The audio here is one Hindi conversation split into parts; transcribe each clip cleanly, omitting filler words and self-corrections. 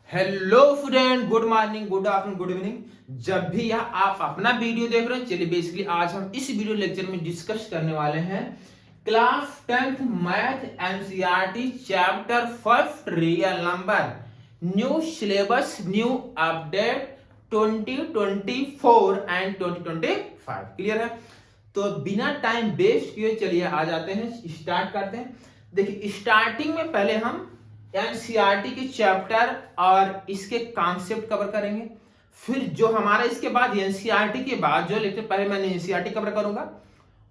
Hello student, good morning, good afternoon, good evening. जब भी यह आप अपना वीडियो देख रहे हैं, चलिए बेसिकली आज हम इस वीडियो लेक्चर में डिस्कस करने वाले हैं class 10th math NCERT chapter first real number, new syllabus, new update 2024 and 2025। Clear है? तो बिना टाइम वेस्ट किए चलिए आ जाते हैं, स्टार्ट करते हैं। देखिए, स्टार्टिंग में पहले हम एनसीईआरटी के चैप्टर और इसके कॉन्सेप्ट कवर करेंगे। फिर जो हमारा इसके बाद एनसीईआरटी के बाद जो लेक्चर, पहले मैं एनसीईआरटी कवर करूंगा,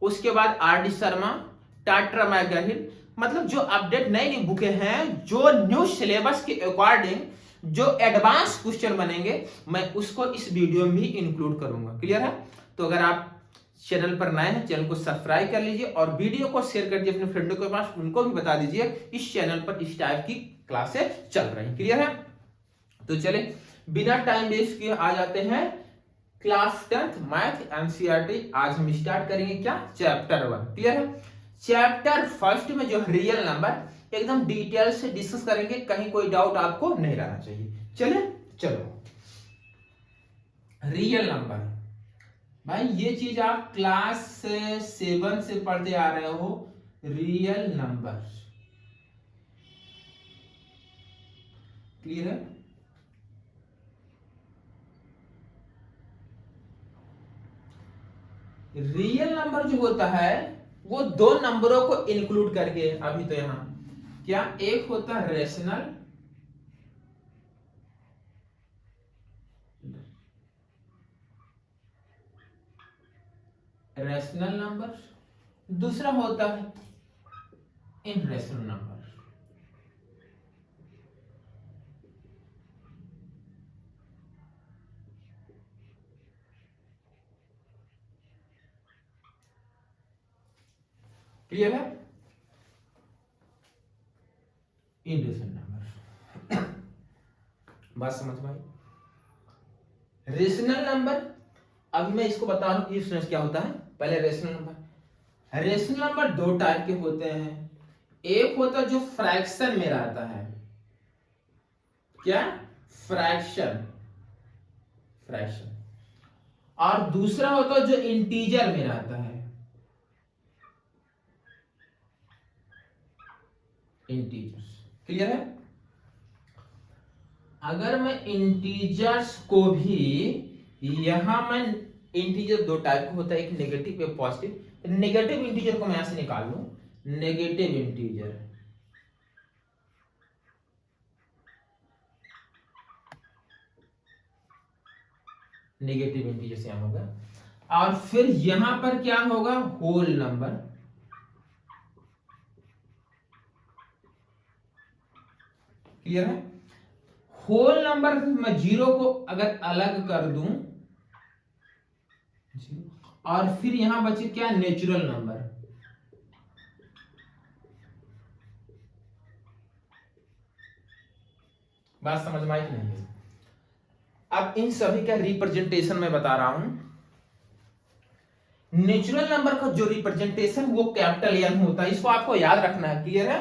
उसके बाद आर डी शर्मा, टाटा मैगहिल, मतलब जो अपडेट नई नई बुकें हैं, जो न्यू सिलेबस के अकॉर्डिंग जो एडवांस क्वेश्चन बनेंगे, मैं उसको इस वीडियो में भी इंक्लूड करूंगा। क्लियर है? तो अगर आप चैनल पर नए हैं, चैनल को सब्सक्राइब कर लीजिए और वीडियो को शेयर कर दीजिए अपने फ्रेंडों के पास, उनको भी बता दीजिए इस चैनल पर इस टाइप की क्लासेस चल रही। क्लियर है? तो चले बिना टाइम वेस्ट किए आ जाते हैं क्लास 10th मैथ एनसीईआरटी। आज हम स्टार्ट करेंगे क्या? चैप्टर 1। क्लियर है? चैप्टर फर्स्ट में जो रियल नंबर एकदम डिटेल से डिस्कस करेंगे, कहीं कोई डाउट आपको नहीं रहना चाहिए। चले चलो, रियल नंबर भाई, ये चीज आप क्लास 7 से पढ़ते आ रहे हो। रियल नंबर क्लियर है? रियल नंबर जो होता है वो दो नंबरों को इंक्लूड करके, अभी तो यहां क्या, एक होता है रेशनल, नंबर, दूसरा होता है इनरेशनल नंबर। क्लियर है? इनरेशनल नंबर बात समझ में आई? रेशनल नंबर, अभी मैं इसको बता रहा हूं कि क्या होता है। पहले रेशनल नंबर, रेशनल नंबर दो टाइप के होते हैं। एक होता है जो फ्रैक्शन में रहता है, क्या? फ्रैक्शन, और दूसरा होता है जो इंटीजर में रहता है, इंटीजर्स। क्लियर है? अगर मैं इंटीजर्स को भी, यहां मैं इंटीजर दो टाइप का होता है, एक नेगेटिव एक पॉजिटिव। नेगेटिव इंटीजर को मैं यहां से निकाल लूं, नेगेटिव इंटीजर, नेगेटिव इंटीजर से यहां होगा, और फिर यहां पर क्या होगा? Whole number. क्लियर है? होल नंबर मैं जीरो को अगर अलग कर दूं, और फिर यहां बचे क्या? Natural number. बात समझ में आई कि नहीं? अब इन सभी का रिप्रेजेंटेशन मैं बता रहा हूं। नेचुरल नंबर का जो रिप्रेजेंटेशन वो कैपिटल एन होता है, इसको आपको याद रखना है। क्लियर है?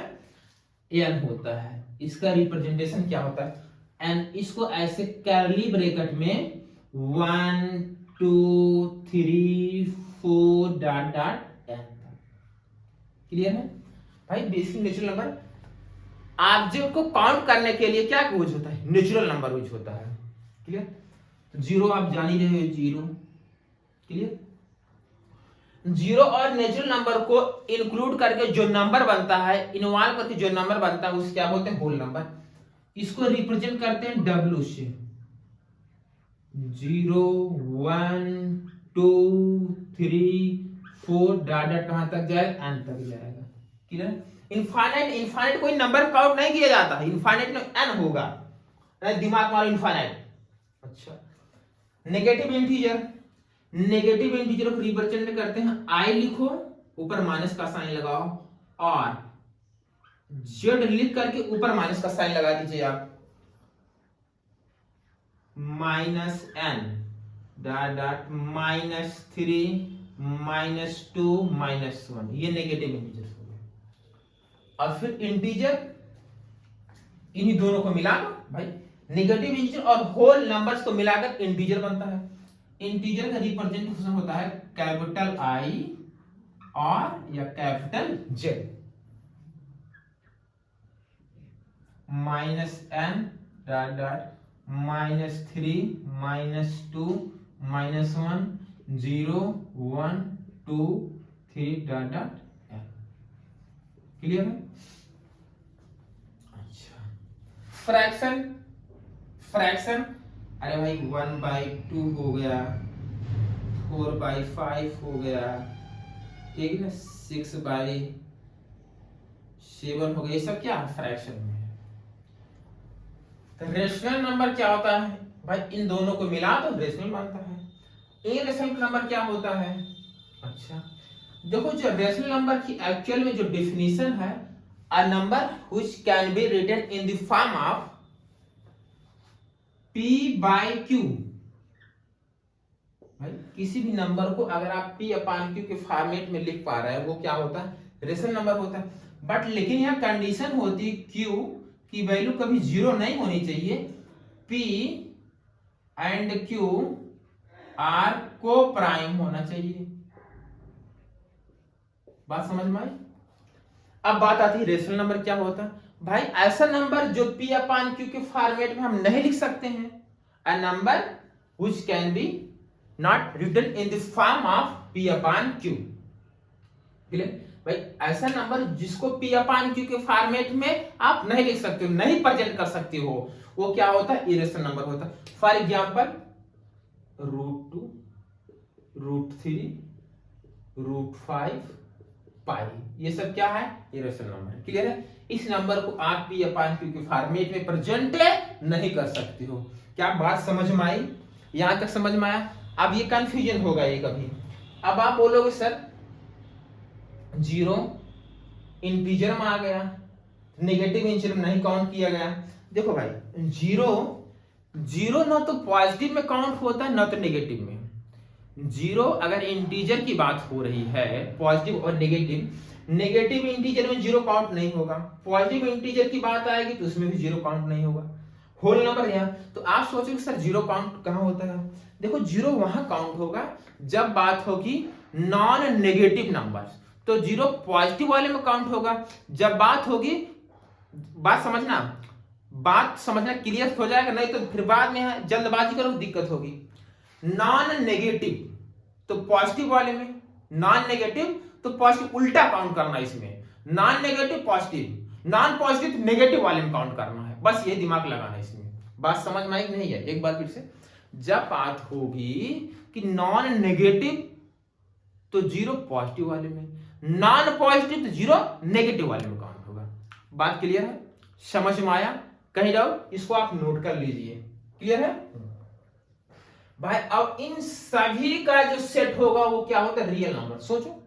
एन होता है, इसका रिप्रेजेंटेशन क्या होता है? एन। इसको ऐसे कर्ली ब्रैकेट में 1 2 3 4 डॉट डॉट एन। क्लियर है भाई? बेसिक नेचुरल नंबर ऑब्जेक्ट को काउंट करने के लिए क्या यूज होता है? नेचुरल नंबर यूज होता है। क्लियर? तो जीरो आप जान ही रहे हो, जीरो। क्लियर? जीरो और नेचुरल नंबर को इंक्लूड करके जो नंबर बनता है, इन्वॉल्व करके जो नंबर बनता है, उसे क्या बोलते हैं? Whole number. इसको रिप्रेजेंट करते हैं डब्ल्यू से। 0 1 2 3 4 डॉट डॉट कहां तक जाएगा? एन तक जाएगा। क्लियर? इनफाइनाइट, इनफाइनाइट कोई नंबर काउंट नहीं किया जाता है, इनफाइनाइट में एन होगा, दिमाग मारो इनफाइनाइट। अच्छा, नेगेटिव इंटीजर, नेगेटिव इंटीजर को रिप्रेजेंट करते हैं, आई लिखो, ऊपर माइनस का साइन लगाओ, और जेड लिख करके ऊपर माइनस का साइन लगा दीजिए आप, -n डॉट डॉट -3 -2 -1, ये नेगेटिव इंटीजर हो गया। और फिर इंटीजर, इन्हीं दोनों को मिला भाई, नेगेटिव इंटीजर और होल नंबर्स को मिलाकर इंटीजर बनता है। इंटीजर का रिप्रेजेंटेशन होता है कैपिटल आई और या capital Z, -n dot dot -3 -2 -1 0 1 2 3 dot dot n। Clear है? अच्छा, फ्रैक्शन, फ्रैक्शन अरे भाई 1/2 हो गया, 4/5 हो गया, ठीक है ना, 6/7 हो गया, ये सब क्या है फ्रैक्शन में है। तो रेशनल नंबर क्या होता है भाई, इन दोनों को मिला तो रेशनल बनता है। इरेशनल नंबर क्या होता है? अच्छा देखो, जो रेशनल नंबर की एक्चुअल में जो डेफिनेशन है, a number which can be written in the form of p/q। भाई किसी भी नंबर को अगर आप p/q के फॉर्मेट में लिख पा रहे हैं, वो क्या होता है? रेशनल नंबर होता है। बट लेकिन यहाँ कंडीशन होती है q की वैल्यू कभी जीरो नहीं होनी चाहिए, p एंड q आर को प्राइम होना चाहिए। बात समझ में आई? अब बात आती है रेशनल नंबर क्या होता है। भाई ऐसा नंबर जो p/q के फॉर्मेट में हम नहीं लिख सकते हैं, a number which can be not written in the form of p/q। भाई ऐसा नंबर जिसको p/q के फॉर्मेट में आप नहीं लिख सकते हो, नहीं प्रेजेंट कर सकते हो, वो क्या होता है? इरेशनल नंबर होता है। फॉर एग्जांपल √2 √3 √5 पाई, ये सब क्या है? Irrational number. क्लियर है? इस नंबर को आप p/q के फॉर्मेट में प्रेजेंट नहीं कर सकते हो। क्या बात समझ में आई? यहां तक समझ में आया? अब ये कंफ्यूजन होगा ये कभी, अब आप बोलोगे सर जीरो इंटीजर में आ गया, नेगेटिव इंटीजर में नहीं काउंट किया गया। देखो भाई जीरो, जीरो ना तो पॉजिटिव में काउंट होता है ना तो नेगेटिव में। जीरो अगर इंटीजर की बात हो रही है, पॉजिटिव और नेगेटिव, नेगेटिव इंटीजर में जीरो काउंट नहीं होगा, पॉजिटिव इंटीजर की बात आएगी तो उसमें भी जीरो काउंट नहीं होगा। होल नंबर है, तो आप सोचोगे सर जीरो काउंट कहां होता है? देखो जीरो वहां काउंट होगा जब बात होगी नॉन नेगेटिव नंबर्स, तो जीरो पॉजिटिव वाले में काउंट होगा। जब बात होगी, बात समझना, बात समझना, क्लियर हो जाएगा, नहीं तो फिर बाद में जल्दबाजी करो दिक्कत होगी। नॉन नेगेटिव तो पॉजिटिव वाले में, नॉन नेगेटिव तो पॉजिटिव, उल्टा काउंट करना इसमें, non negative positive, non positive negative वाले में काउंट करना है, बस ये दिमाग लगाना है इसमें। बात समझ में आई नहीं है? एक बार फिर से, जब बात होगी कि नॉन नेगेटिव तो जीरो पॉजिटिव वाले में, नॉन पॉजिटिव तो जीरो नेगेटिव वाले में काउंट होगा। बात क्लियर है? समझ में आया? कहीं डाउट? इसको आप नोट कर लीजिए। क्लियर है भाई? अब इन सभी का जो सेट होगा वो क्या होता है? Real number. सोचो,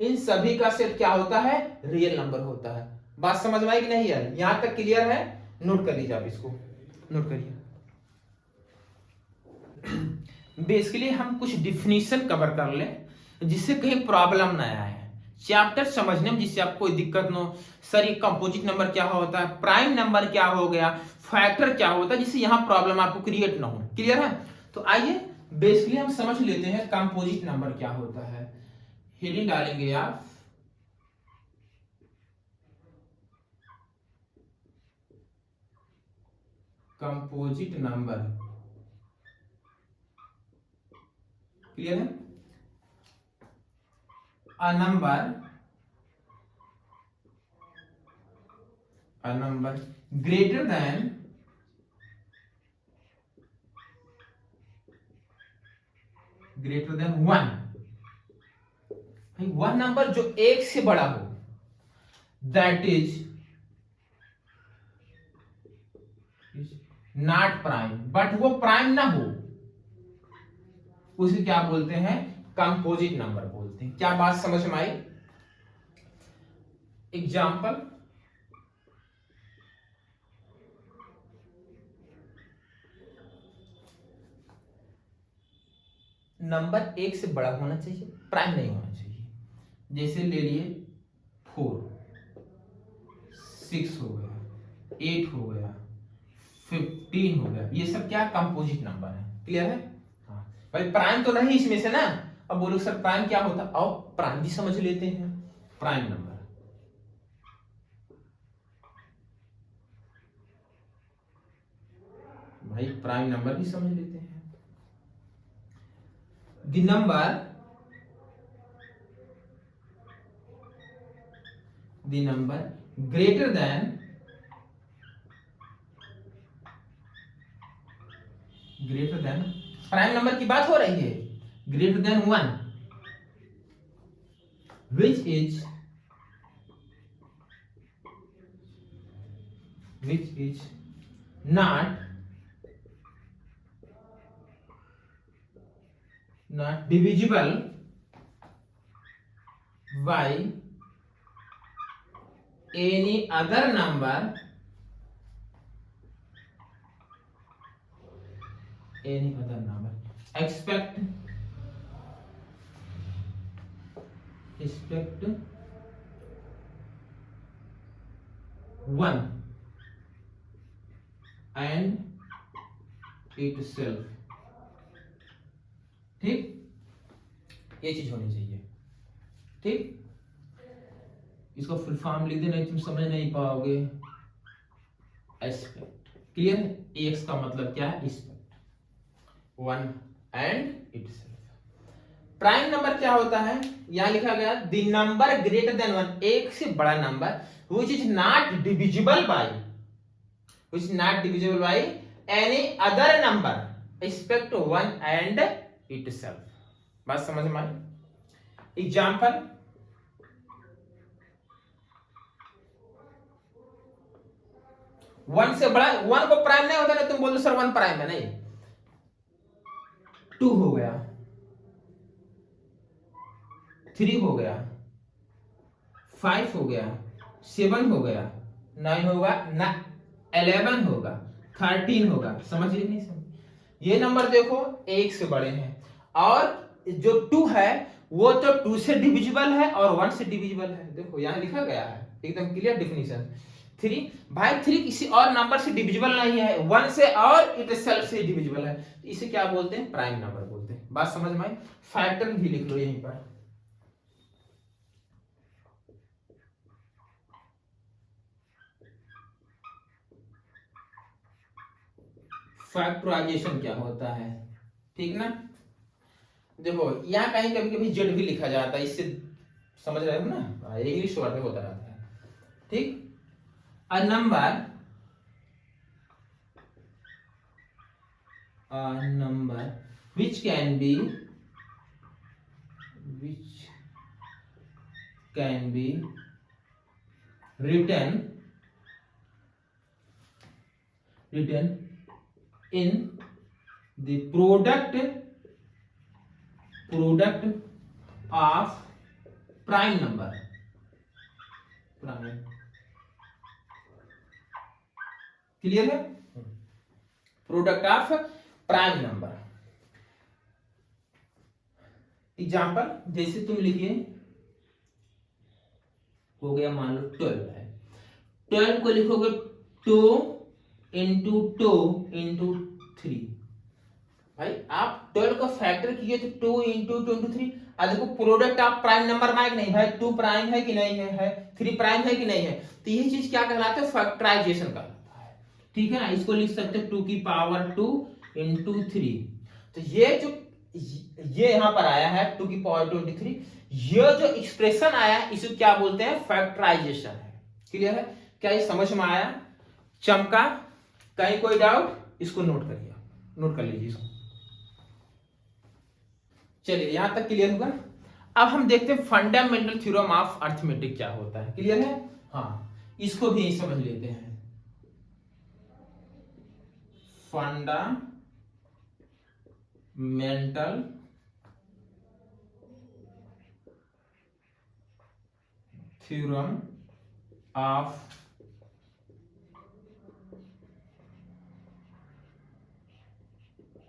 इन सभी का सेट क्या होता है? रियल नंबर होता है। बात समझ में आई कि नहीं यार? यहां तक क्लियर है? नोट कर लीजिए, आप इसको नोट करिए। बेसिकली हम कुछ डिफिनीशन कवर कर ले जिससे कहीं प्रॉब्लम ना आए, चैप्टर समझने में जिससे आपको कोई दिक्कत ना हो। सर ये कंपोजिट नंबर क्या होता है, प्राइम नंबर क्या हो गया, फैक्टर क्या होता है, जिससे यहां प्रॉब्लम आपको क्रिएट ना हो। क्लियर है? तो आइए बेसिकली हम समझ लेते हैं कंपोजिट नंबर क्या होता है। हेडिंग डालेंगे आप कंपोजिट नंबर। क्लियर है? a number greater than 1, one number जो एक से बड़ा हो, that is not prime, but वो प्राइम ना हो, उसे क्या बोलते हैं? कंपोजिट नंबर बोलते हैं। क्या बात समझ में आई? एग्जाम्पल, नंबर एक से बड़ा होना चाहिए, प्राइम नहीं होना चाहिए। जैसे ले लिए 4, 6 हो गया, 8 हो गया, 15 हो गया। ये सब क्या कंपोजिट नंबर है, क्लियर है। हाँ भाई प्राइम तो नहीं इसमें से ना। अब बोलो सर प्राइम क्या होता है, आओ प्राइम भी समझ लेते हैं। प्राइम नंबर भाई प्राइम नंबर भी समझ लेते हैं। The number greater than prime number की बात हो रही है, greater than 1 which is not divisible by any other number expect 1 and itself। ठीक, ये चीज होनी चाहिए। ठीक, इसको फुल फॉर्म लिख देना, तुम समझ नहीं पाओगे। एस्पेक्ट, क्लियर है। एक्स का मतलब क्या है, aspect 1 and itself. Prime number क्या होता है, यहां लिखा गया द नंबर ग्रेटर देन 1, एक से बड़ा number which is not divisible by any other number except 1 and itself। बात समझ में आई। एग्जाम्पल, वन से बड़ा, 1 को प्राइम नहीं होता ना, तुम बोल दो सर 1 प्राइम है, नहीं। 2 हो गया, 3 हो गया, 5 हो गया, 7 हो गया, 9 होगा ना, 11 होगा, 13 होगा। समझिए नहीं समझ, ये नंबर देखो एक से बड़े हैं, और जो 2 है वो तो 2 से डिविजिबल है और 1 से डिविजिबल है। देखो यहाँ लिखा गया है एकदम क्लियर डेफिनेशन। 3 भाई 3 किसी और नंबर से डिविजिबल नहीं है, 1 से और इटसेल्फ से डिविजिबल है। इसे क्या बोलते हैं, प्राइम नंबर बोलते हैं। बात समझ में आई। फैक्टर भी लिख लो यहीं पर। फैक्टराइजेशन क्या होता है, ठीक ना। देखो यहाँ कहीं कभी कभी जेड भी लिखा जाता है, इससे समझ रहे हो ना, इंग्लिश वर्ड में होता रहता है। ठीक, a number which can be written in the product of prime number, clear है। Product of prime number. Example जैसे तुम लिखिए, हो गया मान लो 12 है, 12 को लिखोगे 2 इंटू 2 इंटू 3। भाई आप 12 का फैक्टर कीजिए तो 2 इंटू 2 इंटू 3। देखो प्रोडक्ट ऑफ प्राइम नंबर माइक नहीं भाई, 2 प्राइम है कि नहीं है, 3 प्राइम है कि नहीं है, तो यही चीज क्या कहलाता है, फैक्टराइजेशन कहलाता है। ठीक है ना, इसको लिख सकते हैं 2 की पावर 2 इंटू 3। तो ये जो ये यहां पर आया है 2 की पावर 2 इंटू 3, ये जो एक्सप्रेशन आया है इसे क्या बोलते हैं, फैक्टराइजेशन है। क्लियर है, क्या ये समझ में आया, चमका, कहीं कोई डाउट, इसको नोट करिए, नोट कर लीजिए इसको। चलिए यहां तक क्लियर होगा। अब हम देखते हैं फंडामेंटल थ्योरम ऑफ अर्थमेटिक क्या होता है, क्लियर है। हाँ, इसको भी समझ लेते हैं। Fundamental theorem of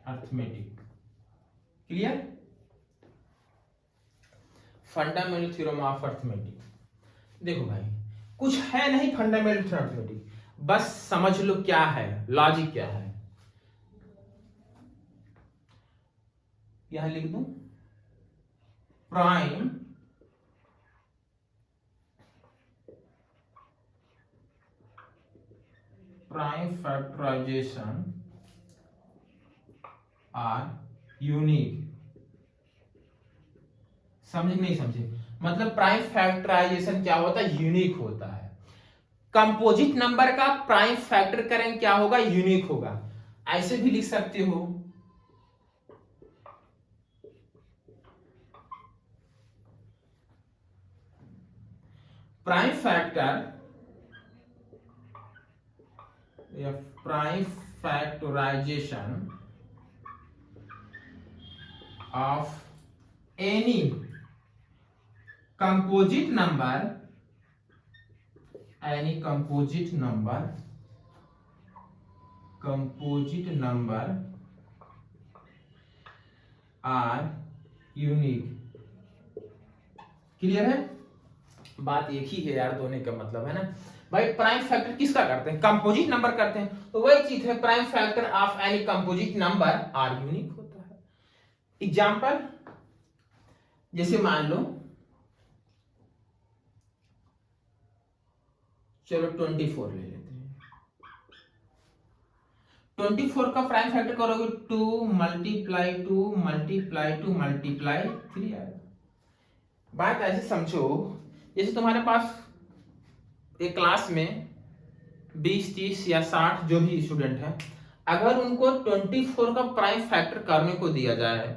arithmetic, clear. Fundamental theorem of arithmetic, देखो भाई कुछ है नहीं फंडामेंटल थ्योरम अर्थमेटिक। बस समझ लो क्या है, लॉजिक क्या है। यहां लिख दूं प्राइम फैक्टराइजेशन आर यूनिक। समझे नहीं समझे? मतलब प्राइम फैक्टराइजेशन क्या होता है? यूनिक होता है। कंपोजिट नंबर का प्राइम फैक्टर करेंगे क्या होगा? यूनिक होगा। ऐसे भी लिख सकते हो प्राइम फैक्टर या prime factorization of any composite number, any composite number are unique. Clear है? बात एक ही है यार, दोनों का मतलब है ना भाई। प्राइम फैक्टर किसका करते हैं? कंपोजिट नंबर करते हैं, तो वही चीज है prime factor of any composite number are unique होता है। एग्जांपल जैसे मान लो, चलो 24 ले लेते हैं। 24 का प्राइम फैक्टर करोगे 2 मल्टीप्लाई 2 मल्टीप्लाई 2 मल्टीप्लाई 3 आएगा। बात ऐसे समझो, जैसे तुम्हारे पास एक क्लास में 20 30 या 60 जो भी स्टूडेंट है, अगर उनको 24 का प्राइम फैक्टर करने को दिया जाए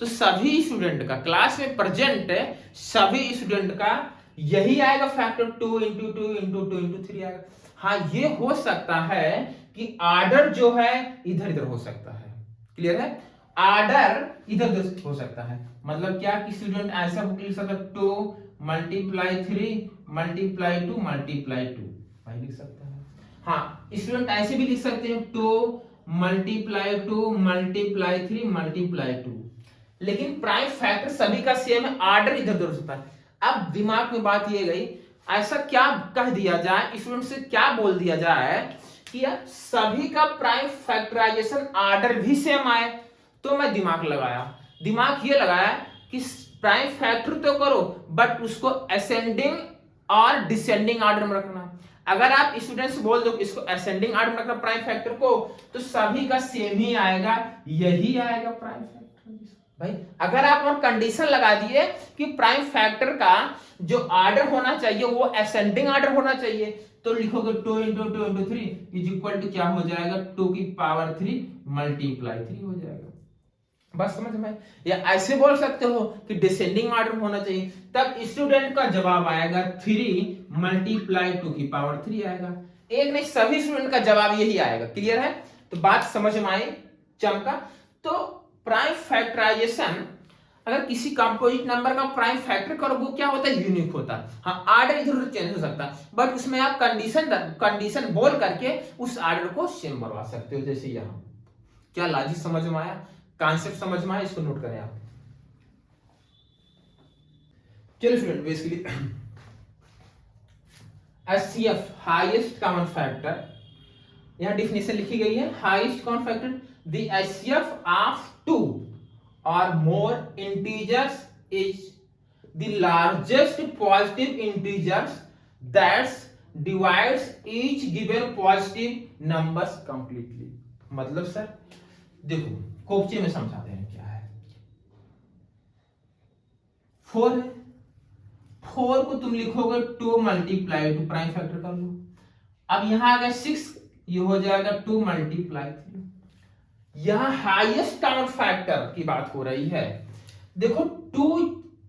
तो सभी स्टूडेंट का, क्लास में प्रेजेंट है सभी स्टूडेंट का यही आएगा फैक्टर, 2 इंटू 2 इंटू 2 इंटू 3 आएगा। हाँ, ये हो सकता है कि ऑर्डर जो है इधर इधर हो सकता है। क्लियर है? ऑर्डर इधर उधर हो सकता है। मतलब क्या कि स्टूडेंट ऐसा लिख सकता है 2 मल्टीप्लाई 3 मल्टीप्लाई 2 मल्टीप्लाई 2 भाई लिख सकता है। हाँ, स्टूडेंट ऐसे भी लिख सकते हैं 2 मल्टीप्लाई 2 मल्टीप्लाई 3 मल्टीप्लाई 2। लेकिन प्राइम फैक्टर सभी का सेम है, ऑर्डर इधर उधर हो सकता है। अब दिमाग में बात ये गई, ऐसा क्या कह दिया जाए, स्टूडेंट से क्या बोल दिया जाए कि यार सभी का प्राइम फैक्टराइजेशन ऑर्डर भी सेम आए। तो मैं दिमाग ये लगाया कि प्राइम फैक्टर तो करो बट उसको असेंडिंग और डिसेंडिंग ऑर्डर में रखना। अगर आप स्टूडेंट से बोल दो कि इसको असेंडिंग ऑर्डर में रखना प्राइम फैक्टर को, तो सभी का सेम ही आएगा, यही आएगा प्राइम फैक्टर। भाई अगर आप और कंडीशन लगा दिए कि प्राइम फैक्टर का जो ऑर्डर होना चाहिए वो असेंडिंग ऑर्डर होना चाहिए, तो लिखोगे 2 into 2 into 3 is equal to क्या हो जाएगा? 2 की पावर 3 मल्टीप्लाई 3 हो जाएगा। बस समझ में? या ऐसे बोल सकते हो कि डिसेंडिंग ऑर्डर होना चाहिए, तब स्टूडेंट का जवाब आएगा 3 मल्टीप्लाई 2 की पावर 3 आएगा। एक नहीं, सभी स्टूडेंट का जवाब यही आएगा। क्लियर है? तो बात समझ में आई? चमका? तो प्राइम फैक्टराइजेशन, अगर किसी कंपोजिट नंबर का प्राइम फैक्टर करो वो क्या होता है? यूनिक होता है। हाँ, ऑर्डर इधर उधर चेंज हो सकता है, बट उसमें आप कंडीशन बोल करके उस ऑर्डर को सेम बनवा सकते हो। जैसे यहां, क्या लॉजिक समझ में आया? कॉन्सेप्ट समझ में आया? इसको नोट करें आप। चलिए student, basically HCF highest common factor, यहां डिफिनेशन लिखी गई है। Highest common factor, the HCF of 2 or more integers is the largest positive integers that divides each given positive numbers completely। मतलब सर देखो, कोपचे में समझाते हैं क्या है। 4 है, 4 को तुम लिखोगे 2 मल्टीप्लाई 2 प्राइम फैक्टर कर लो। अब यहां आ गया 6, ये हो जाएगा 2 मल्टीप्लाई 3। यहां हाईएस्ट कॉमन फैक्टर की बात हो रही है। देखो 2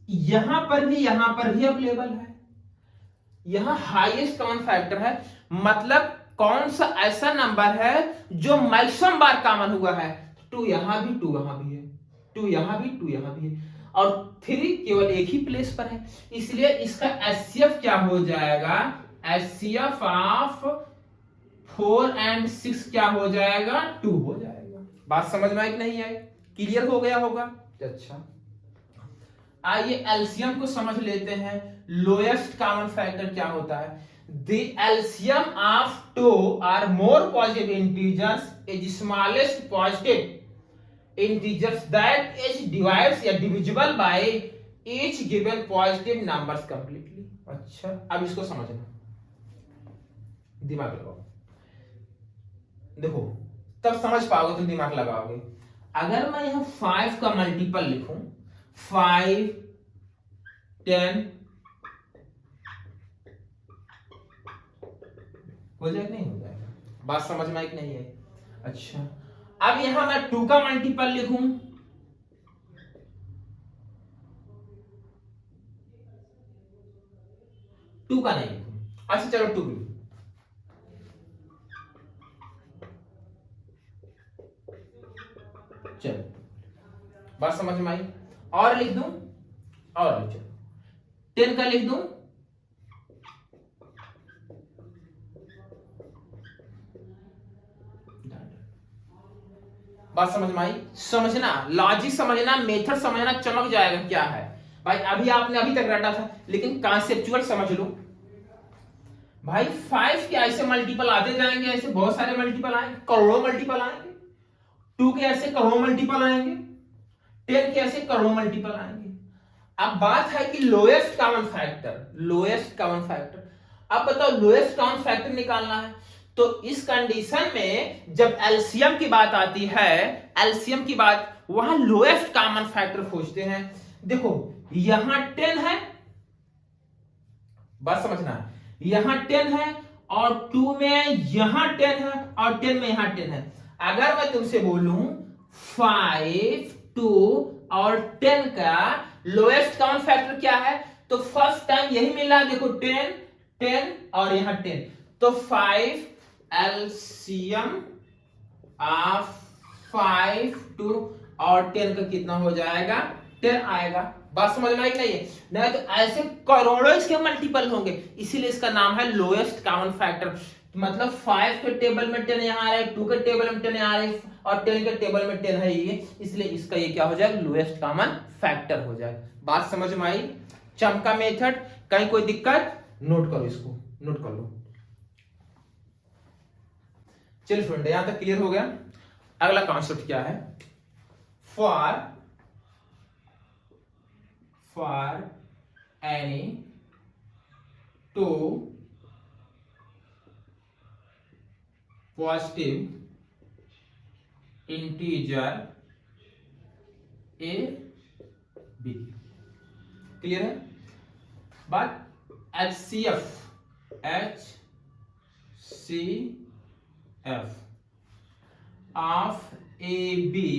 यहां पर भी अवेलेबल है, यहां हाईएस्ट कॉमन फैक्टर है। मतलब कौन सा ऐसा नंबर है जो मैक्सिमम बार कॉमन हुआ है? 2 यहां भी, 2 यहां भी है, 2 यहां भी, 2 यहां भी है, और 3 केवल एक ही प्लेस पर है। इसलिए इसका एचसीएफ क्या हो जाएगा? एचसीएफ ऑफ 4 एंड 6 क्या हो जाएगा? 2 हो जाएगा। बात समझ में आई कि नहीं आई? क्लियर हो गया होगा? अच्छा, आइए एलसीएम को समझ लेते हैं। लोएस्ट कॉमन फैक्टर क्या होता है? the LCM of two or more positive integers is smallest positive integers that is divides या divisible by each given positive numbers completely। अच्छा, अब इसको समझना, दिमाग लगाओ, देखो तब समझ पाओगे, तुम दिमाग लगाओगे। अगर मैं यहां 5 का मल्टीपल लिखूं, 5 10 हो जाएगा, नहीं हो जाएगा? बात समझ में आई कि नहीं है? अच्छा, अब यहां मैं 2 का मल्टीपल लिखूं, 2 का नहीं लिखूं, अच्छा चलो 2 लिखूं, चलो बात समझ में आई। और लिख दूं, और लिख, चलो 10 का लिख दूं, बात समझ में आई? समझना, लॉजिक समझना, मेथड समझना, चमक जाएगा क्या है भाई। अभी आपने अभी तक रटा था, लेकिन कॉन्सेप्चुअल समझ लो भाई। 5 के ऐसे मल्टीपल आते जाएंगे, ऐसे बहुत सारे मल्टीपल आएंगे, करोड़ों मल्टीपल आएंगे। 2 के ऐसे करोड़ों मल्टीपल आएंगे, 10 के ऐसे करोड़ों मल्टीपल आएंगे। अब बात है कि lowest common factor, lowest common factor. अब बताओ लोएस्ट कॉमन फैक्टर निकालना है, तो इस कंडीशन में जब एलसीएम की बात आती है, एलसीएम की बात, वहां लोएस्ट कॉमन फैक्टर खोजते हैं। देखो यहां 10 है, बात समझना, यहां 10 है और 2 में यहां 10 है और 10 में यहां 10 है। अगर मैं तुमसे बोलूं 5 2 और 10 का लोएस्ट कॉमन फैक्टर क्या है, तो फर्स्ट टाइम यही मिला, देखो 10 10 और यहां 10, तो 5 एलसीएम ऑफ 5 2 और 10 का कितना हो जाएगा, 10 आएगा। बात समझ में आई नहीं है? नहीं तो ऐसे करोड़ों इसके मल्टीपल होंगे, इसीलिए इसका नाम है लोएस्ट कॉमन फैक्टर। मतलब 5 के टेबल में 10 यहाँ आ रहा है, 2 के टेबल में 10 यहाँ आ रहा है और 10 के टेबल में 10 है ये, इसलिए इसका ये क्या हो जाएगा, लोएस्ट कॉमन फैक्टर हो जाएगा। बात समझ में आई? चमका मेथड, कहीं कोई दिक्कत? नोट करो, इसको नोट कर लो। चलिए फ्रेंड, यहां तक क्लियर हो गया। अगला कॉन्सेप्ट क्या है, for any two positive integer a b. Clear है बात? H C F of A B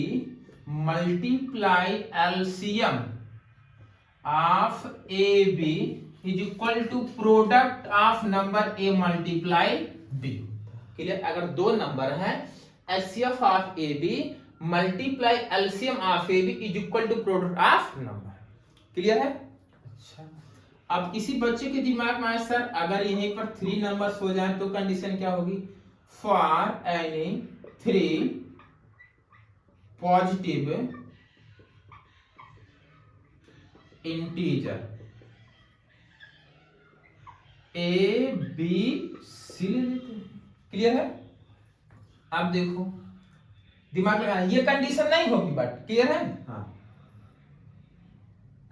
multiply LCM of A b is equal to product of number a multiply b. Clear? अगर दो नंबर हैं, HCF of A B multiply LCM of A b is equal to product of number. Clear है? अच्छा, अब किसी बच्चे के दिमाग में आए सर अगर यहीं पर 3 नंबर्स हो जाए तो कंडीशन क्या होगी, for any 3 positive integer a B c ले लेते हैं। क्लियर है? अब देखो दिमाग लगाना, ये कंडीशन नहीं होगी बट क्लियर है? हाँ,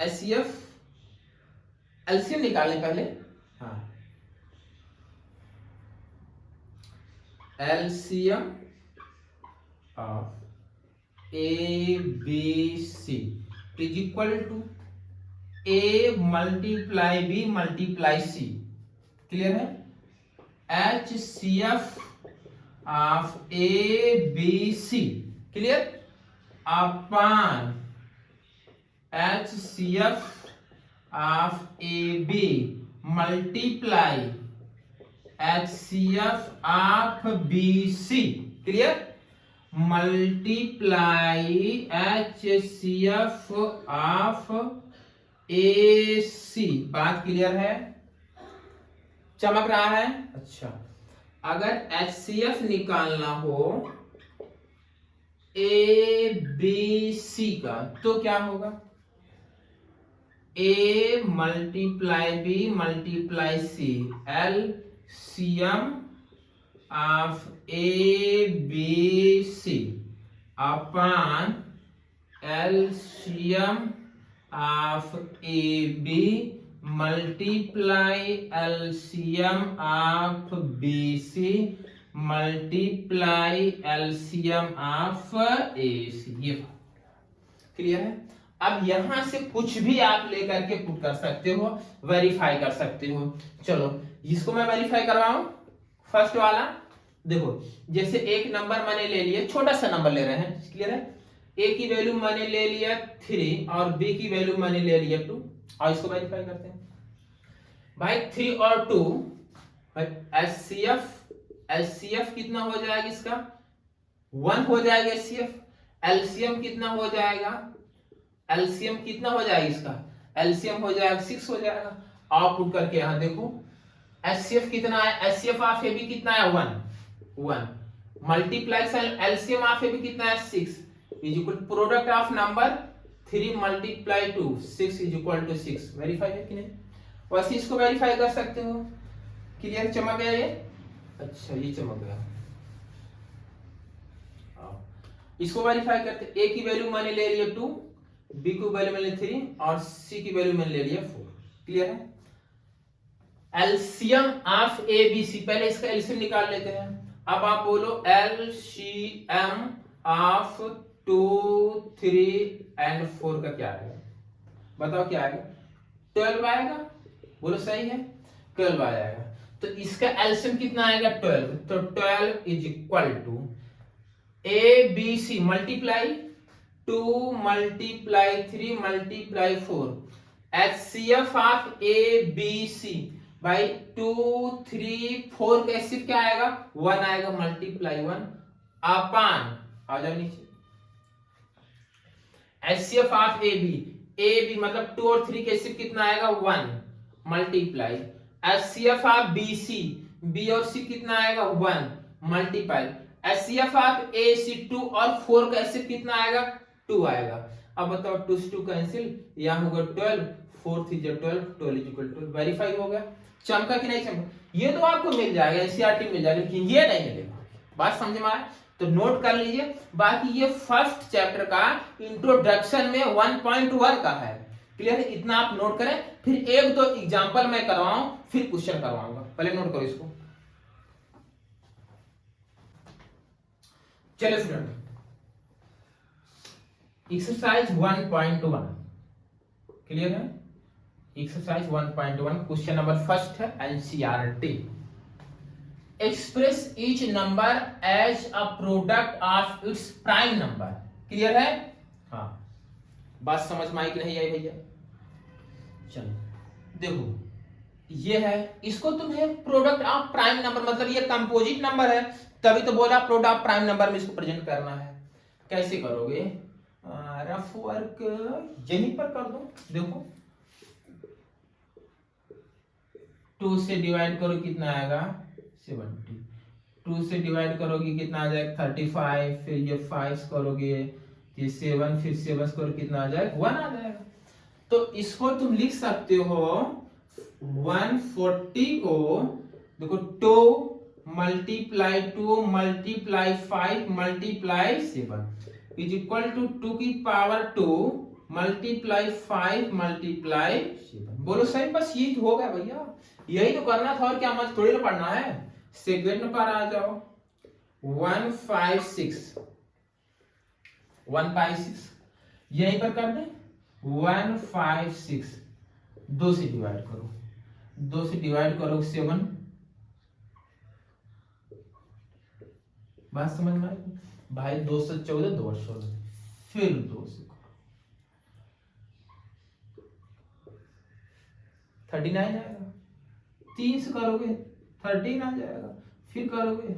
एचसीएफ एलसीएम निकालने पहले, हाँ, LCM of A B C is equal to A multiply B multiply C. Clear है? H C F of A B C, clear, upon H C F of A B multiply H C F of B C. Clear? Multiply H C F of A C. बात क्लियर है? चमक रहा है? अच्छा, अगर HCF निकालना हो ए बी सी का तो क्या होगा, A multiply B multiply C, L LCM of A B C upon LCM of A B multiply LCM of B C multiply LCM of A C. ये क्लियर है। अब यहां से कुछ भी आप लेकर के पुट कर सकते हो, वेरीफाई कर सकते हो। चलो इसको मैं वेरीफाई करवाऊं। फर्स्ट वाला देखो, जैसे एक नंबर मैंने ले लिया, छोटा सा नंबर ले रहे हैं, क्लियर है। ए की वैल्यू मैंने ले लिया 3 और बी की वैल्यू मैंने ले लिया 2, और इसको वेरीफाई करते हैं भाई। 3 और 2 एचसीएफ कितना हो जाएगा इसका, 1 हो जाएगा एचसीएफ। एलसीएम कितना हो जाएगा, एलसीएम कितना हो जाएगा इसका, एलसीएम हो जाएगा 6 हो जाएगा। आउटपुट करके यहां देखो एचसीएफ कितना है, एचसीएफ ऑफ ए बी कितना है 1 multiply LCM of A b कितना है 6 is equal product of number 3 multiply 2 6 is equal to 6। Verify है कि नहीं, वैसे इसको वेरीफाई कर सकते हो। क्लियर, चमक गया ये, अच्छा ये चमक गया। इसको वेरीफाई करते, ए की वैल्यू मैंने ले लिया 2, बी की वैल्यू मैंने 3 और सी की वैल्यू मैंने ले लिया 4। क्लियर है। LCM of A B c, पहले इसका एलसीएम निकाल लेते हैं। अब आप बोलो एलसीएम ऑफ 2 3 एंड 4 का क्या आएगा, बताओ क्या आएगा, 12 आएगा। बोलो सही है, 12 आ जाएगा। तो इसका एलसीएम कितना आएगा 12, तो 12 is equal to a B C multiply 2 multiply 3 multiply 4 HCF of A B c भाई 2 3 4 का एचसीएफ क्या आएगा 1 आएगा, मल्टीप्लाई 1 अपान, आ जाओ नीचे, एचसीएफ ऑफ ए बी मतलब 2 और 3 का एचसीएफ कितना आएगा 1 multiply HCF of B c, b और सी कितना आएगा 1 multiply HCF of A c 2 और 4 का एचसीएफ कितना आएगा 2 आएगा। अब बताओ 2 से 2 कैंसिल, यहां होगा 12 4 3 12 12 इज इक्वल टू, वेरीफाई हो गया। चमका कि नहीं चमका, ये तो आपको मिल जाएगा, एनसीईआरटी मिल जाएगा, लेकिन ये नहीं मिलेगा। बात समझ में आया तो नोट कर लीजिए। बाकी ये फर्स्ट चैप्टर का इंट्रोडक्शन में 1.1 का है। क्लियर है, इतना आप नोट करें, फिर एक दो एग्जांपल मैं करवाऊं, फिर क्वेश्चन करवाऊंगा। पहले नोट करो इसको। चलो स्टूडेंट, एक्सरसाइज 1.1 क्लियर है। एक्सरसाइज 1.1 क्वेश्चन नंबर फर्स्ट है NCERT. Express each number as a product of its prime number. Clear है, हाँ बात समझ में आई कि नहीं आई भैया। चलो देखो ये है, इसको तुम्हें प्रोडक्ट ऑफ प्राइम नंबर मतलब ये कंपोजिट नंबर है, तभी तो बोला प्रोडक्ट ऑफ प्राइम नंबर में इसको प्रेजेंट करना है। कैसे करोगे, रफ वर्क यहीं पर कर दो। देखो 2 से डिवाइड करो कितना आएगा 70, 2 से डिवाइड करोगे कितना आ जाएगा 35, फिर ये 5 करोगे ये 7, फिर 7 करो कितना आ जाएगा 1 आ जाएगा। तो इसको तुम लिख सकते हो 140 को देखो 2 multiply 2 multiply 5 multiply 7 is equal to 2 की पावर 2 मल्टीप्लाई 5 मल्टीप्लाई 7। बोलो सही, बस ये हो गया भैया, यही तो करना था और क्या, मत थोड़ी ना पढ़ना है। सेकंड पर आ जाओ 156 यहीं पर कर दे 156 2 से डिवाइड करो, 2 से डिवाइड करो 7। बात समझ में आई भाई, 2 से 14 2 और 16 फिर 2 से 39 आएगा, 3 से करोगे 13 आ जाएगा, फिर करोगे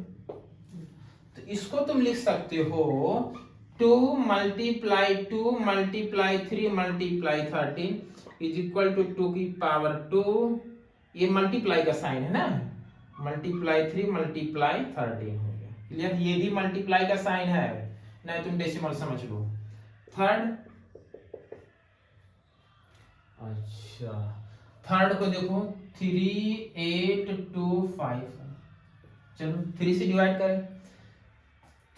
तो इसको तुम लिख सकते हो 2 multiply 2 multiply 3 multiply 13 is equal to 2 की पावर 2, ये मल्टीप्लाई का साइन है ना, मल्टीप्लाई 3 मल्टीप्लाई 13 हो गया। क्लियर, ये भी मल्टीप्लाई का साइन है, नहीं तुम डेसिमल समझ लो। थर्ड, अच्छा थर्ड को देखो 38255, चलो 3 से डिवाइड करें,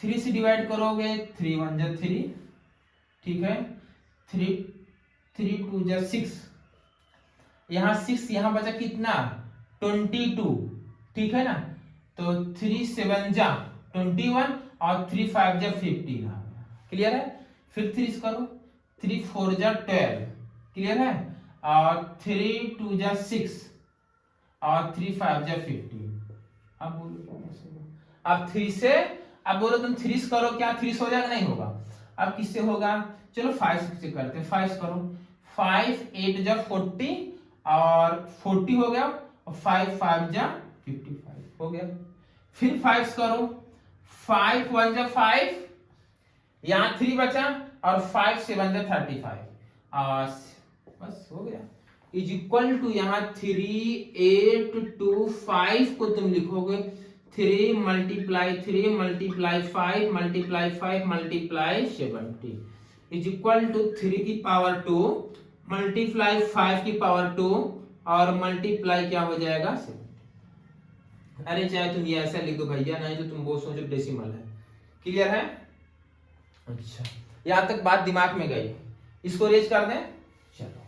3 से डिवाइड करोगे 3 1 जा 3, ठीक है, 3 2 जा 6, यहाँ 6, यहाँ बचा कितना 22, ठीक है ना, तो 3 7 जा 21 और 3 5 जा 15, क्लियर है। फिर 3 करो, 3 4 जा 12, क्लियर है, और 3 2 जा 6 और 3 5 जा 15। अब बोलो, अब 3 से, अब बोलो तुम 3 करो, क्या 3 हो जाएगा, नहीं होगा। अब किससे होगा, चलो 5 से करते हैं, 5 करो, 5 8 जा 40 और 40 हो गया, और 5 5 जा 55 हो गया। फिर 5 करो, 5 1 जा 5, यहाँ 3 बचा, और 5 7 जा 35, और बस हो गया, इज इक्वल टू यहाँ 3 8 2 5 को तुम लिखोगे 3 multiply 3 multiply 5 multiply 5 multiply 70 is equal to 3 की पावर 2 मल्टीप्लाई 5 की पावर 2 और मल्टीप्लाई क्या हो जाएगा 70। अरे चाहे तुम ये ऐसा लिख दो भैया, नहीं तो तुम वो सोचो डेसिमल है, क्लियर है। अच्छा, यहां तक बात दिमाग में गई, इसको रेज कर दें, चलो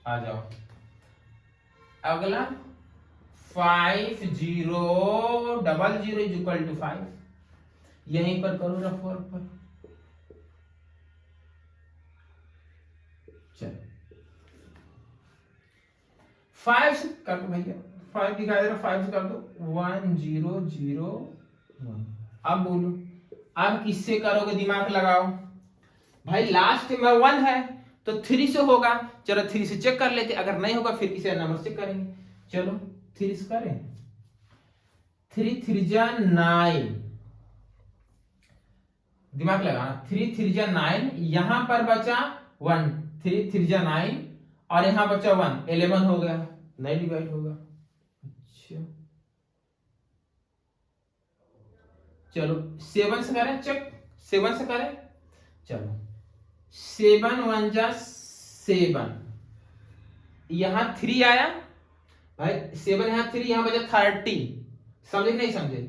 आ जाओ अगला 5 0 0 0 इज इक्वल टू 5, यहीं पर करो रफ वर्क पर, चलो 5 से कर दो भैया, 5 दिखाई दे रहा, 5 से कर दो 1 0 0 1। अब बोलो, अब किससे करोगे, दिमाग लगाओ भाई, लास्ट में 1 है तो 3 से होगा, चलो 3 से चेक कर लेते, अगर नहीं होगा फिर किसी नंबर से करेंगे। चलो 3 से करें, 3 3 जा 9, दिमाग लगाना, 3 3 जा 9, यहां पर बचा 1, 3 3 जा 9 और यहां बचा 1, 11 हो गया, नहीं डिवाइड होगा। अच्छा चलो 7 से करें चेक, 7 से करें, चलो 7 1 जा 7, यहां 3 आया भाई, 7 यहां 3, यहां बचा 30, समझे नहीं समझे,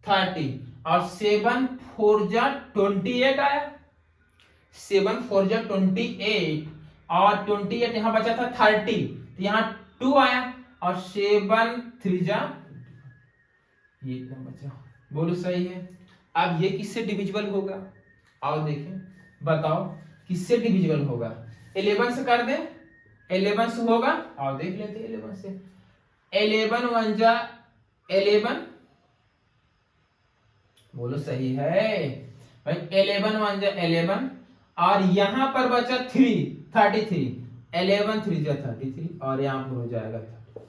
30 और 7 4 जा 28 आया, 7 4 जा 28 और 28 यहां बचा था 30, तो यहां 2 आया और 7 3 जा, ये इतना बचा, बोलो सही है। अब ये किससे डिविजिबल होगा, आओ देखें, बताओ किससे डिविजिबल होगा, 11 से कर दे, 11 से होगा, आओ देख लेते 11 से, 11 1 जा 11, बोलो सही है भाई, 11 1 जा 11 और यहां पर बचा 3 33, 11 3 जा 33 और यहां पर हो जाएगा 30,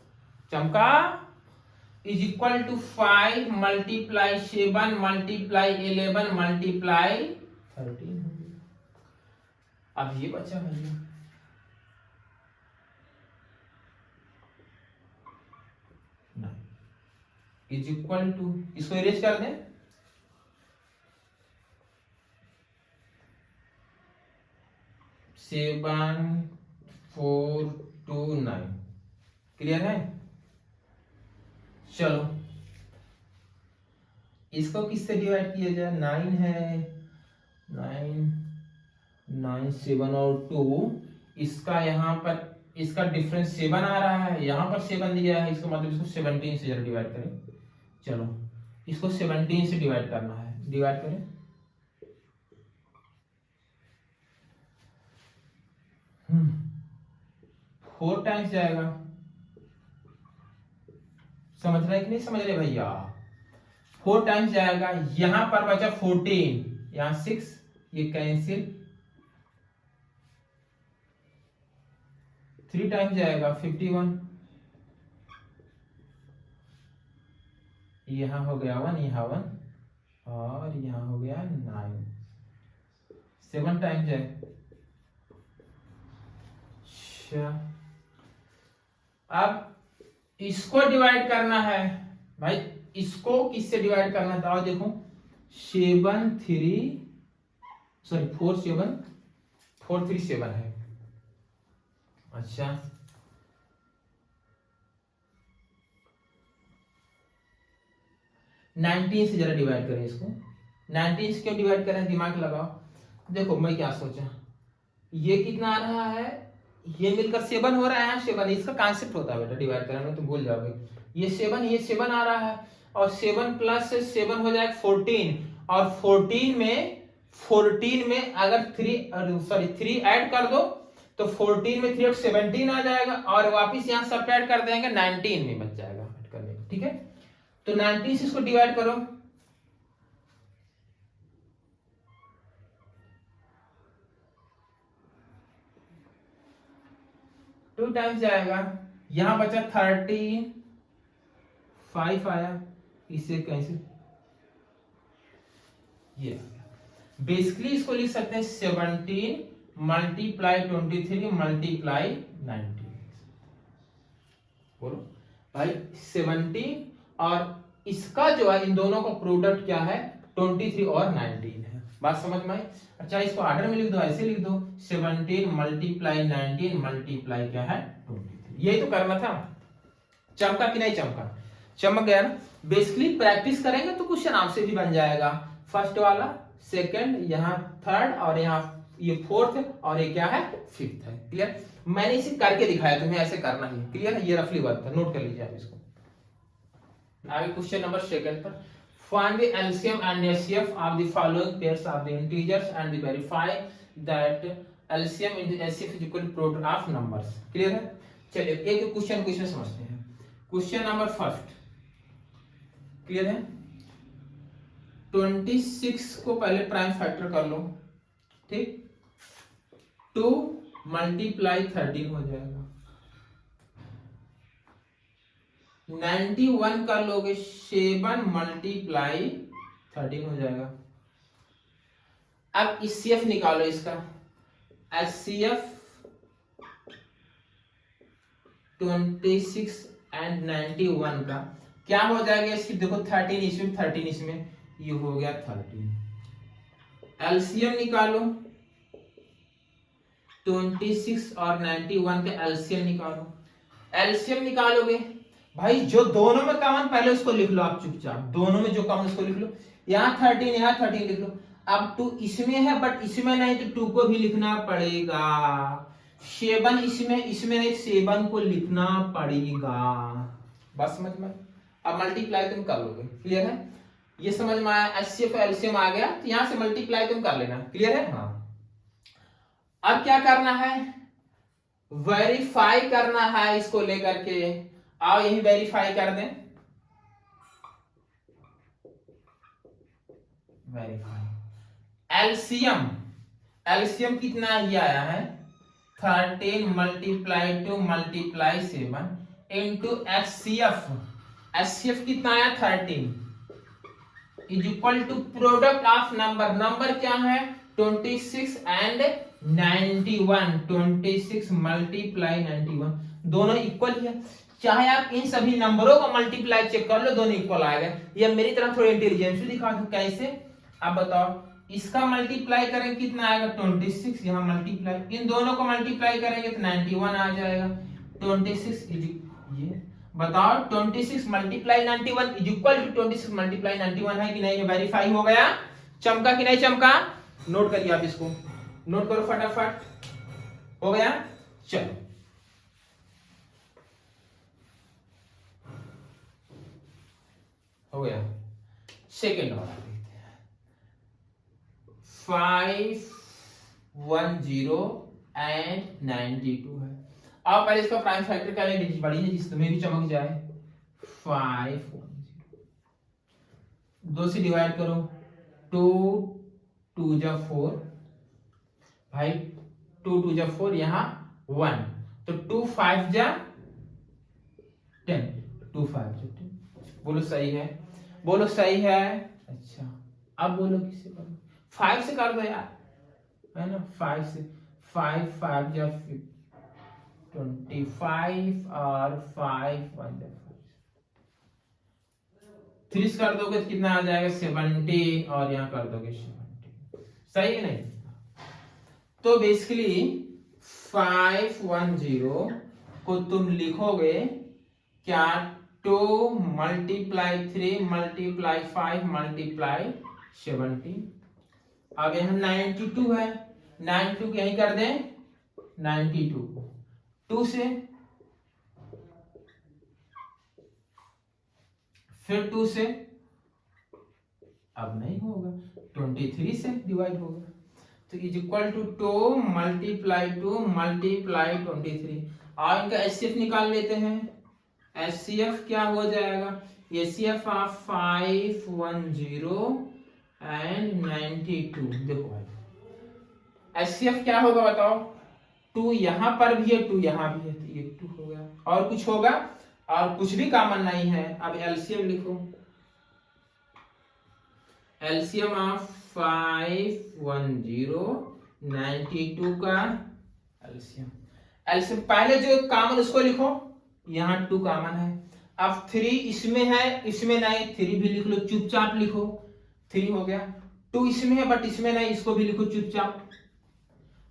चमका, is equal to 5 multiply 7 multiply 11 multiply 13। अब ये बचा भैया, इज इक्वल टू, इसको इरेज कर दें, सेवन 4 2 9, क्लियर है। चलो इसको किससे डिवाइड किया जाए, 9 है, 9 9 7 और 2, इसका यहाँ पर इसका डिफरेंस 7 आ रहा है, यहाँ पर 7 दिया है, इसका मतलब इसको 17 से जरा डिवाइड करें, चलो इसको 17 से डिवाइड करना है, डिवाइड करें, फोर टाइम्स जाएगा, समझ रहे कि नहीं समझ रहे भैया, 4 टाइम्स जाएगा, यहां पर बचा 14, यहां 6, ये कैंसिल, 3 टाइम्स जाएगा 51, यहां हो गया 1, यहां 1 और यहां हो गया 9, 7 टाइम्स जाए। अच्छा अब इसको डिवाइड करना है भाई, इसको किससे डिवाइड करना था, देखो 7 3 4 7 437 है। अच्छा 19 से जरा डिवाइड करें इसको। 19 से क्यों डिवाइड करें, दिमाग लगाओ। देखो मैं क्या सोचा, ये कितना आ रहा है, ये मिलकर 7 हो रहा है। 7 इसका कॉन्सेप्ट होता है बेटा डिवाइड करने में, तुम भूल जाओगे। ये 7 आ रहा है, और 7 प्लस 7 हो जाएगा 14, और 14 में अगर 3 ऐड कर दो तो 14 में 3 और 17 आ जाएगा, और वापिस यहाँ सब्ट्रैक्ट कर देंगे 19 में बच जाएगा ऐड करने में, ठीक है। तो 19 से इसको डिवाइड करो, टू टाइम्स जाएगा, यहां बचा 35 आया, इसे कैसे ये बेसिकली इसको लिख सकते हैं 17 मल्टीप्लाई 23 मल्टीप्लाई 19। बोलो भाई 17 और इसका जो है इन दोनों का प्रोडक्ट क्या है 23 और 19 है। बात समझ में आई। अच्छा इसको ऑर्डर में लिख दो, ऐसे लिख दो 17 मल्टीप्लाई 19 मल्टीप्लाई क्या है 23। यही तो करना था। चमका कि नहीं चमका, चमक गया ना। बेसिकली प्रैक्टिस करेंगे तो क्वेश्चन आपसे भी बन जाएगा। फर्स्ट वाला, सेकंड, यहाँ थर्ड, और यहाँ ये फोर्थ, और ये क्या है फिफ्थ है। क्लियर, मैंने इसे करके दिखाया, तुम्हें ऐसे करना ही। क्लियर है, ये रफली वर्क था, नोट कर लीजिए आप इसको। आगे क्वेश्चन नंबर सेकंड पर, find the LCM and HCF of the following pairs of the integers and verify that LCM into HCF is equal to product of numbers। Clear है। चलिए एक क्वेश्चन समझते हैं। क्वेश्चन नंबर फर्स्ट, क्लियर है। 26 को पहले प्राइम फैक्टर कर लो, ठीक। 2 मल्टीप्लाई 13 हो जाएगा। 91 कर लोगे 7 मल्टीप्लाई 13 हो जाएगा। अब HCF निकालो इसका, HCF 26 एंड 91 का क्या हो जाएगा इसकी, देखो 13 इसमें 13 इसमें, ये हो गया 13। एलसीएम निकालो, 26 और 91 का एलसीएम निकालो। एलसीएम निकालोगे भाई, जो दोनों में कॉमन पहले उसको लिख लो आप चुपचाप, दोनों में जो कॉमन उसको लिख लो। यहाँ 13 यहाँ 13 लिख लो। अब 2 इसमें है बट इसमें नहीं, तो 2 को भी लिखना पड़ेगा। 7 इसमें नहीं, 7 को लिखना पड़ेगा। बस समझ में। अब मल्टीप्लाई तुम कर लोगे, क्लियर है। ये समझ में आया, एचसीएफ एलसीएम आ गया, तो यहां से मल्टीप्लाई तुम कर लेना, क्लियर है। हाँ अब क्या करना है, वेरीफाई करना है इसको लेकर के। आओ यही वेरीफाई कर दें, वेरीफाई। एलसीएम, एलसीएम कितना ये आया है 13 multiply 2 multiply 7 into HCF. HCF कितना आया 13 is equal to product of number. Number क्या है 26 एंड 91। 26 मल्टीप्लाई 91, दोनों इक्वल ही है। चाहे आप इन सभी नंबरों को मल्टीप्लाई चेक कर लो, दोनों इक्वल आएगा। ये मेरी तरफ थोड़ी इंटेलिजेंस भी दिखा दूं कैसे। अब बताओ, इसका मल्टीप्लाई करेंगे कितना आएगा 26, यहाँ मल्टीप्लाई, इन दोनों को मल्टीप्लाई करेंगे तो 91 आ जाएगा। 26 ये बताओ 26 multiply 91 is equal to 26 multiply 91 है कि नहीं। ये वेरीफाई हो गया, चमका कि नहीं चमका। नोट करिए आप इसको, नोट करो फटाफट। हो गया, चलो हो गया। सेकेंड वाला देखते हैं, 510 एंड 92 है। अब पहले इसका प्राइम फैक्टर क्या है, डिजिट बड़ी है जिसमें भी चमक जाए। 510 2 से डिवाइड करो, 2 2 जा 4 भाई, 2 2 जा 4, यहाँ 1, तो 2 5 जा 10, 2 5 जा 10। बोलो सही है, बोलो सही है। अच्छा अब बोलो किससे करो, 5 से कर दो यार, है ना। 5 से 5 5 जा 25 और 5 1 जा 3 कर दोगे तो कितना आ जाएगा 70, और यहाँ कर दोगे 70। सही है नहीं। तो बेसिकली 510 को तुम लिखोगे क्या, 2 मल्टीप्लाई 3 मल्टीप्लाई 5 मल्टीप्लाई 70। अब यहाँ 92 है, 92 यही कर दें, 92 2 से, फिर 2 से, अब नहीं होगा, 23 से डिवाइड होगा, तो is equal to 2 multiply 2 multiply 23। और इनका एचसीएफ निकाल लेते हैं। एचसीएफ क्या हो जाएगा, एचसीएफ ऑफ 510 एंड 92। देखो भाई एचसीएफ क्या होगा बताओ, 2 यहां पर भी है, 2 यहां भी है, तो ये 2 हो गया। और कुछ होगा, और कुछ भी कॉमन नहीं है। अब एलसीएम लिखो, एलसीएम ऑफ 510 92 का एलसीएम। एलसीएम पहले जो कॉमन उसको लिखो, यहाँ 2 कॉमन है। अब 3 इसमें है, इसमें नहीं, 3 भी लिख लो, चुपचाप लिखो, 3 हो गया। 2 इसमें है बट इसमें नहीं, इसको भी लिखो चुपचाप।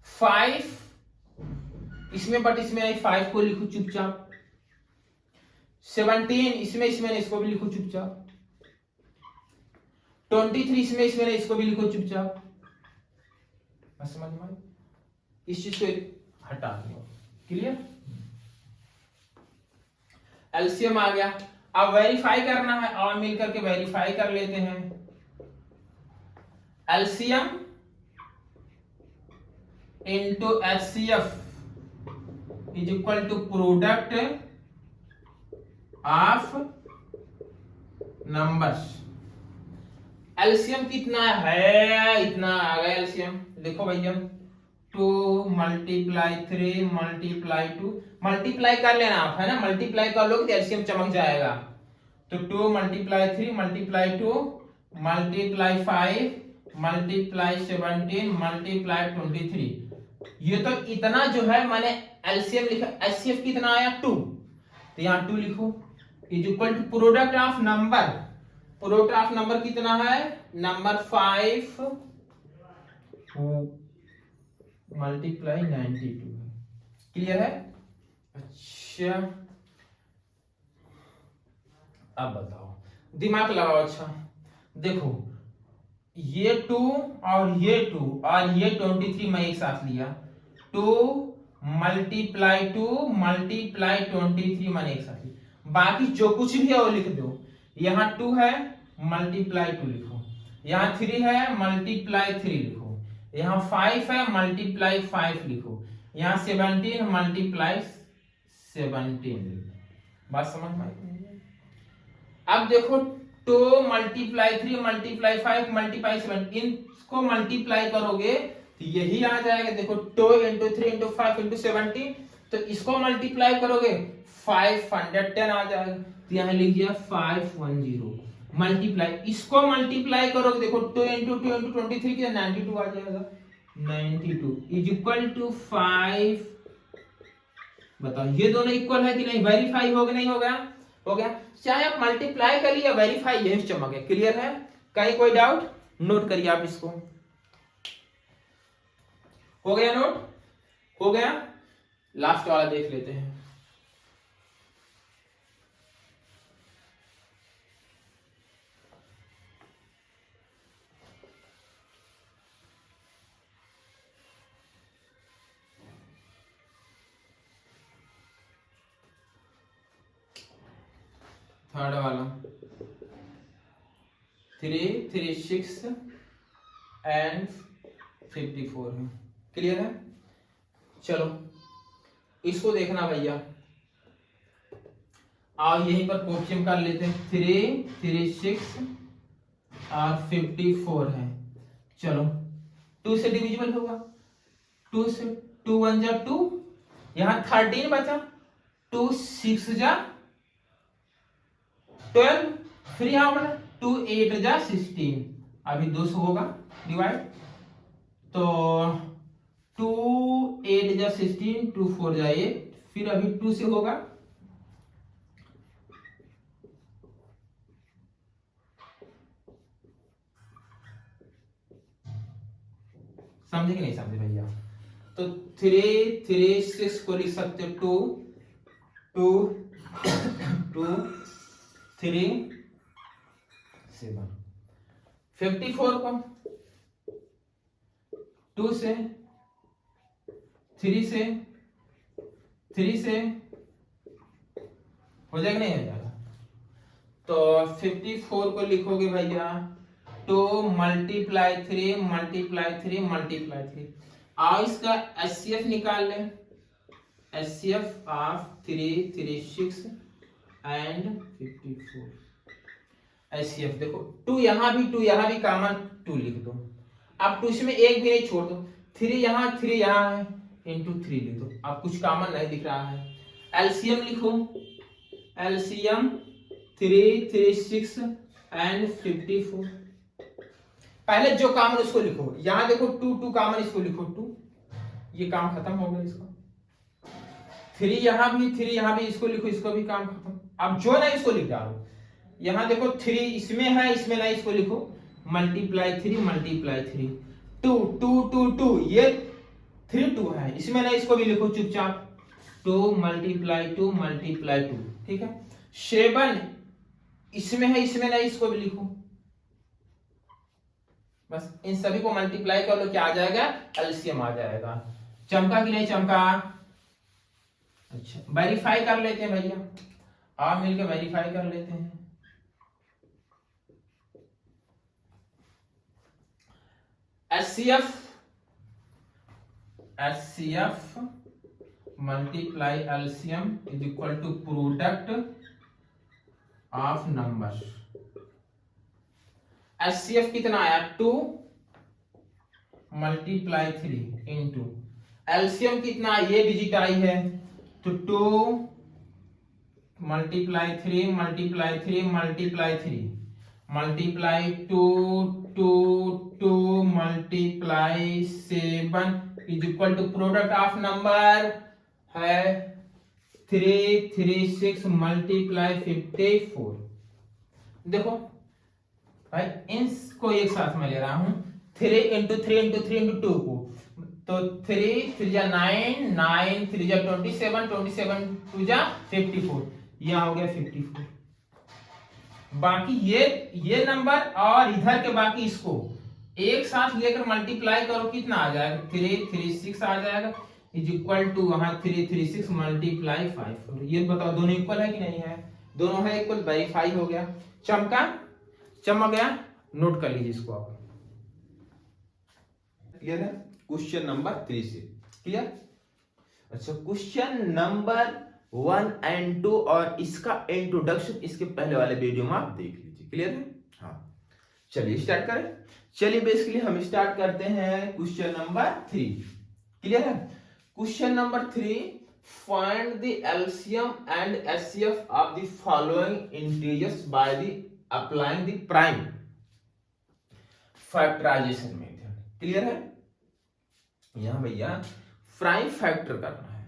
5 इसमें बट इसमें नहीं, 5 को लिखो चुपचाप। 17 इसमें नहीं, इसको भी लिखो चुपचाप। 23 इसमें नहीं, इसको भी लिखो चुपचाप। बस समझ में, इस चीज को हटा दो। क्लियर, एलसीएम आ गया। अब वेरीफाई करना है, और मिलकर के वेरीफाई कर लेते हैं। LCM into HCF is equal to product of numbers. LCM कितना है, इतना आ गया एलसीएम। देखो भैया 2 मल्टीप्लाई 3 मल्टीप्लाई 2, मल्टीप्लाई कर लेना आप, है ना, मल्टीप्लाई कर लोगे तो एलसीएम चमक जाएगा। तो 2 multiply 3 multiply 2 multiply 5 multiply 17 multiply 23। ये तो इतना जो है मैंने एलसीएम लिखा। एचसीएफ कितना आया 2, तो यहाँ 2 लिखो, is equal to product of number. Product of number कितना है, नंबर 5 मल्टीप्लाई 92। क्लियर है। अच्छा अब बताओ, दिमाग लगाओ। अच्छा देखो, ये 2 और ये 2 और ये 23 मैं एक साथ लिया, 2 मल्टीप्लाई 2 मल्टीप्लाई 23 मैंने एक साथ लिया। बाकी जो कुछ भी है वो लिख दो। यहाँ 2 है, मल्टीप्लाई 2 लिखो। यहाँ 3 है, मल्टीप्लाई 3 लिखो। यहाँ 5 है, मल्टीप्लाई 5 लिखो। यहाँ 17 मल्टीप्लाई 17 लिखो। बात समझ में आई? अब देखो 2 मल्टीप्लाई 3 मल्टीप्लाई 5 मल्टीप्लाई 7, इनको मल्टीप्लाई करोगे तो यही आ जाएगा। देखो 2 इंटू 3 इंटू 5 इंटू 17, तो इसको मल्टीप्लाई करोगे 510 आ जाएगा। तो यहाँ लिख दिया 510 मल्टीप्लाई, इसको मल्टीप्लाई करोगे, देखो 2 इंटू 2 इंटू 23 किया 92 आ जाएगा। 92 इज इक्वल टू 5। बताओ ये दोनों इक्वल है कि नहीं, वेरीफाई हो गया नहीं, हो गया, हो गया। चाहे आप मल्टीप्लाई करिए या वेरीफाई, यही चमक है। क्लियर है, कहीं कोई डाउट, नोट करिए आप इसको। हो गया नोट, हो गया। लास्ट वाला देख लेते हैं। थर्ड वाला 3 3 6 एंड 54 है। क्लियर है। चलो इसको देखना भैया, और यहीं पर क्वेश्चन कर लेते हैं। 3 3 6 और 54 है। चलो 2 से डिविजिबल होगा, 2 से 2 1 जा 2, यहाँ 13 बचा, 2 6 जा 12, फिर यहाँ पर 2 8 जा 16, अभी 2 से होगा डिवाइड, तो 2 8 जा 16, 2 4 जा 8, फिर अभी 2 से होगा, समझे कि नहीं समझे भैया? तो 3 3 6 को लिख सकते हो 2 2 2 3 7। 54 को 2 से 3 से 3 से हो जाएगा, नहीं हो जाएगा? तो 54 को लिखोगे भैया 2 मल्टीप्लाई 3 मल्टीप्लाई 3 मल्टीप्लाई 3। आओ इसका एचसीएफ निकाल लें। HCF of 3 3 6 and 54। एचसीएफ देखो 2 यहाँ भी 2 यहाँ भी कॉमन 2 लिख दो। अब 2 में एक भी नहीं छोड़ दो। 3 यहाँ है इंटू 3 लिख दो। अब कुछ कॉमन नहीं दिख रहा है। एलसीएम लिखो। LCM 3 3 6 and 54। पहले जो कॉमन उसको लिखो। यहां देखो 2 2 कॉमन, इसको लिखो 2। ये काम खत्म हो गया इसका। 3 यहाँ भी इसको लिखो, इसको भी काम खत्म। अब जो नहीं इसको लिख डालो। यहां देखो 3 इसमें है, इसमें नहीं, इसको लिखो मल्टीप्लाई 3 मल्टीप्लाई 3 2 2 2 2। ये 3 2 है, इसमें नहीं, इसको भी लिखो चुपचाप 2 मल्टीप्लाई 2 मल्टीप्लाई 2। ठीक है। 7 इसमें है, इसमें नहीं, इसको भी लिखो। बस इन सभी को मल्टीप्लाई कर लो, क्या आ जाएगा? एलसीएम आ जाएगा। चमका कि नहीं चमका? अच्छा, वेरीफाई कर लेते हैं भैया, आप मिलकर वेरीफाई कर लेते हैं। HCF multiply LCM is equal to product of number. HCF कितना आया? 2 मल्टीप्लाई 3 इंटू एलसीएम कितना? ये डिजिट आई है तो 2 multiply 3 multiply 3 multiply 3 multiply 2 2 2 multiply 7 is equal to product of number है 3 3 6 मल्टीप्लाई 54। देखो भाई इनको एक साथ में ले रहा हूं। 3 इंटू 3 इंटू 3 इंटू 2 को, तो 3 3 जा 9 9 3 जा 27 27 2 जा 54। यहां हो गया 54। बाकी ये नंबर और इधर के बाकी इसको एक साथ लेकर मल्टीप्लाई करो, कितना आ जाएगा? 3 3 6 आ जाएगा इज इक्वल टू वहां 3 3 6 मल्टीप्लाई 5। ये बताओ दोनों इक्वल है कि नहीं है? दोनों है इक्वल, वेरीफाई हो गया। चमक गया। नोट कर लीजिए इसको आप। क्लियर है? क्वेश्चन नंबर 3 से क्लियर? अच्छा, क्वेश्चन नंबर 1 एंड 2 और इसका इंट्रोडक्शन इसके पहले वाले वीडियो में आप देख लीजिए। क्लियर है? हाँ, चलिए स्टार्ट करें। चलिए बेसिकली हम स्टार्ट करते हैं क्वेश्चन नंबर 3। क्लियर है? Question number 3, find the LCM and HCF of the following integers by the applying the prime factorization method. Clear है? यहां भैया प्राइम फैक्टर करना है।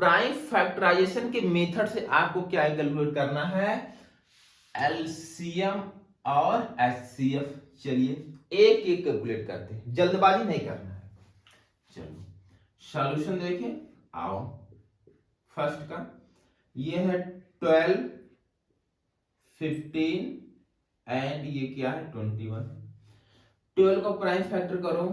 प्राइम फैक्टराइजेशन के मेथड से आपको क्या कैलकुलेट करना है? एलसीएम और एचसीएफ। चलिए एक एक कैलकुलेट करते हैं, जल्दबाजी नहीं करना है। चलो सॉल्यूशन देखिए। आओ, फर्स्ट का ये है 12 15 एंड ये क्या है 21। 12 को प्राइम फैक्टर करो।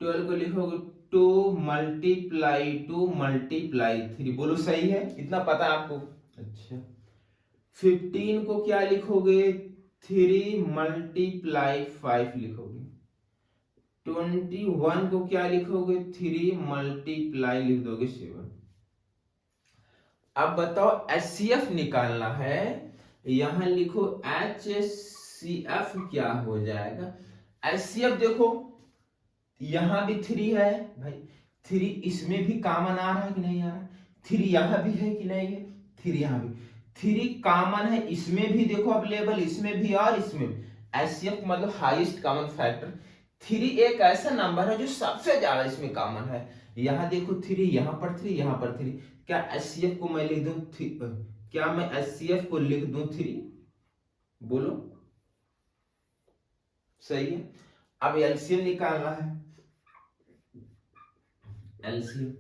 12 को लिखोगे 2 मल्टीप्लाई 2 मल्टीप्लाई 3। बोलो सही है? इतना पता है आपको? अच्छा, 15 को क्या लिखोगे? 3 मल्टीप्लाई 5 लिखोगे। 21 को क्या लिखोगे? 3 मल्टीप्लाई लिख दोगे 7। अब बताओ एचसीएफ निकालना है। यहां लिखो एचसीएफ क्या हो जाएगा? एचसीएफ देखो यहां भी 3 है भाई, 3 इसमें भी कॉमन आ रहा है कि नहीं आ रहा? 3 यहां भी है कि नहीं है? 3 यहां भी 3 कॉमन है, इसमें भी देखो अवेलेबल, इसमें भी और इसमें भी। एचसीएफ मतलब हाईएस्ट कॉमन फैक्टर। 3 एक ऐसा नंबर है जो सबसे ज्यादा इसमें कॉमन है। यहां देखो 3, यहां पर 3, यहां पर 3। क्या एचसीएफ को मैं लिख दूं? क्या मैं एचसीएफ को लिख दूं 3? बोलो सही है। अब एलसीएम निकालना है। एलसीएम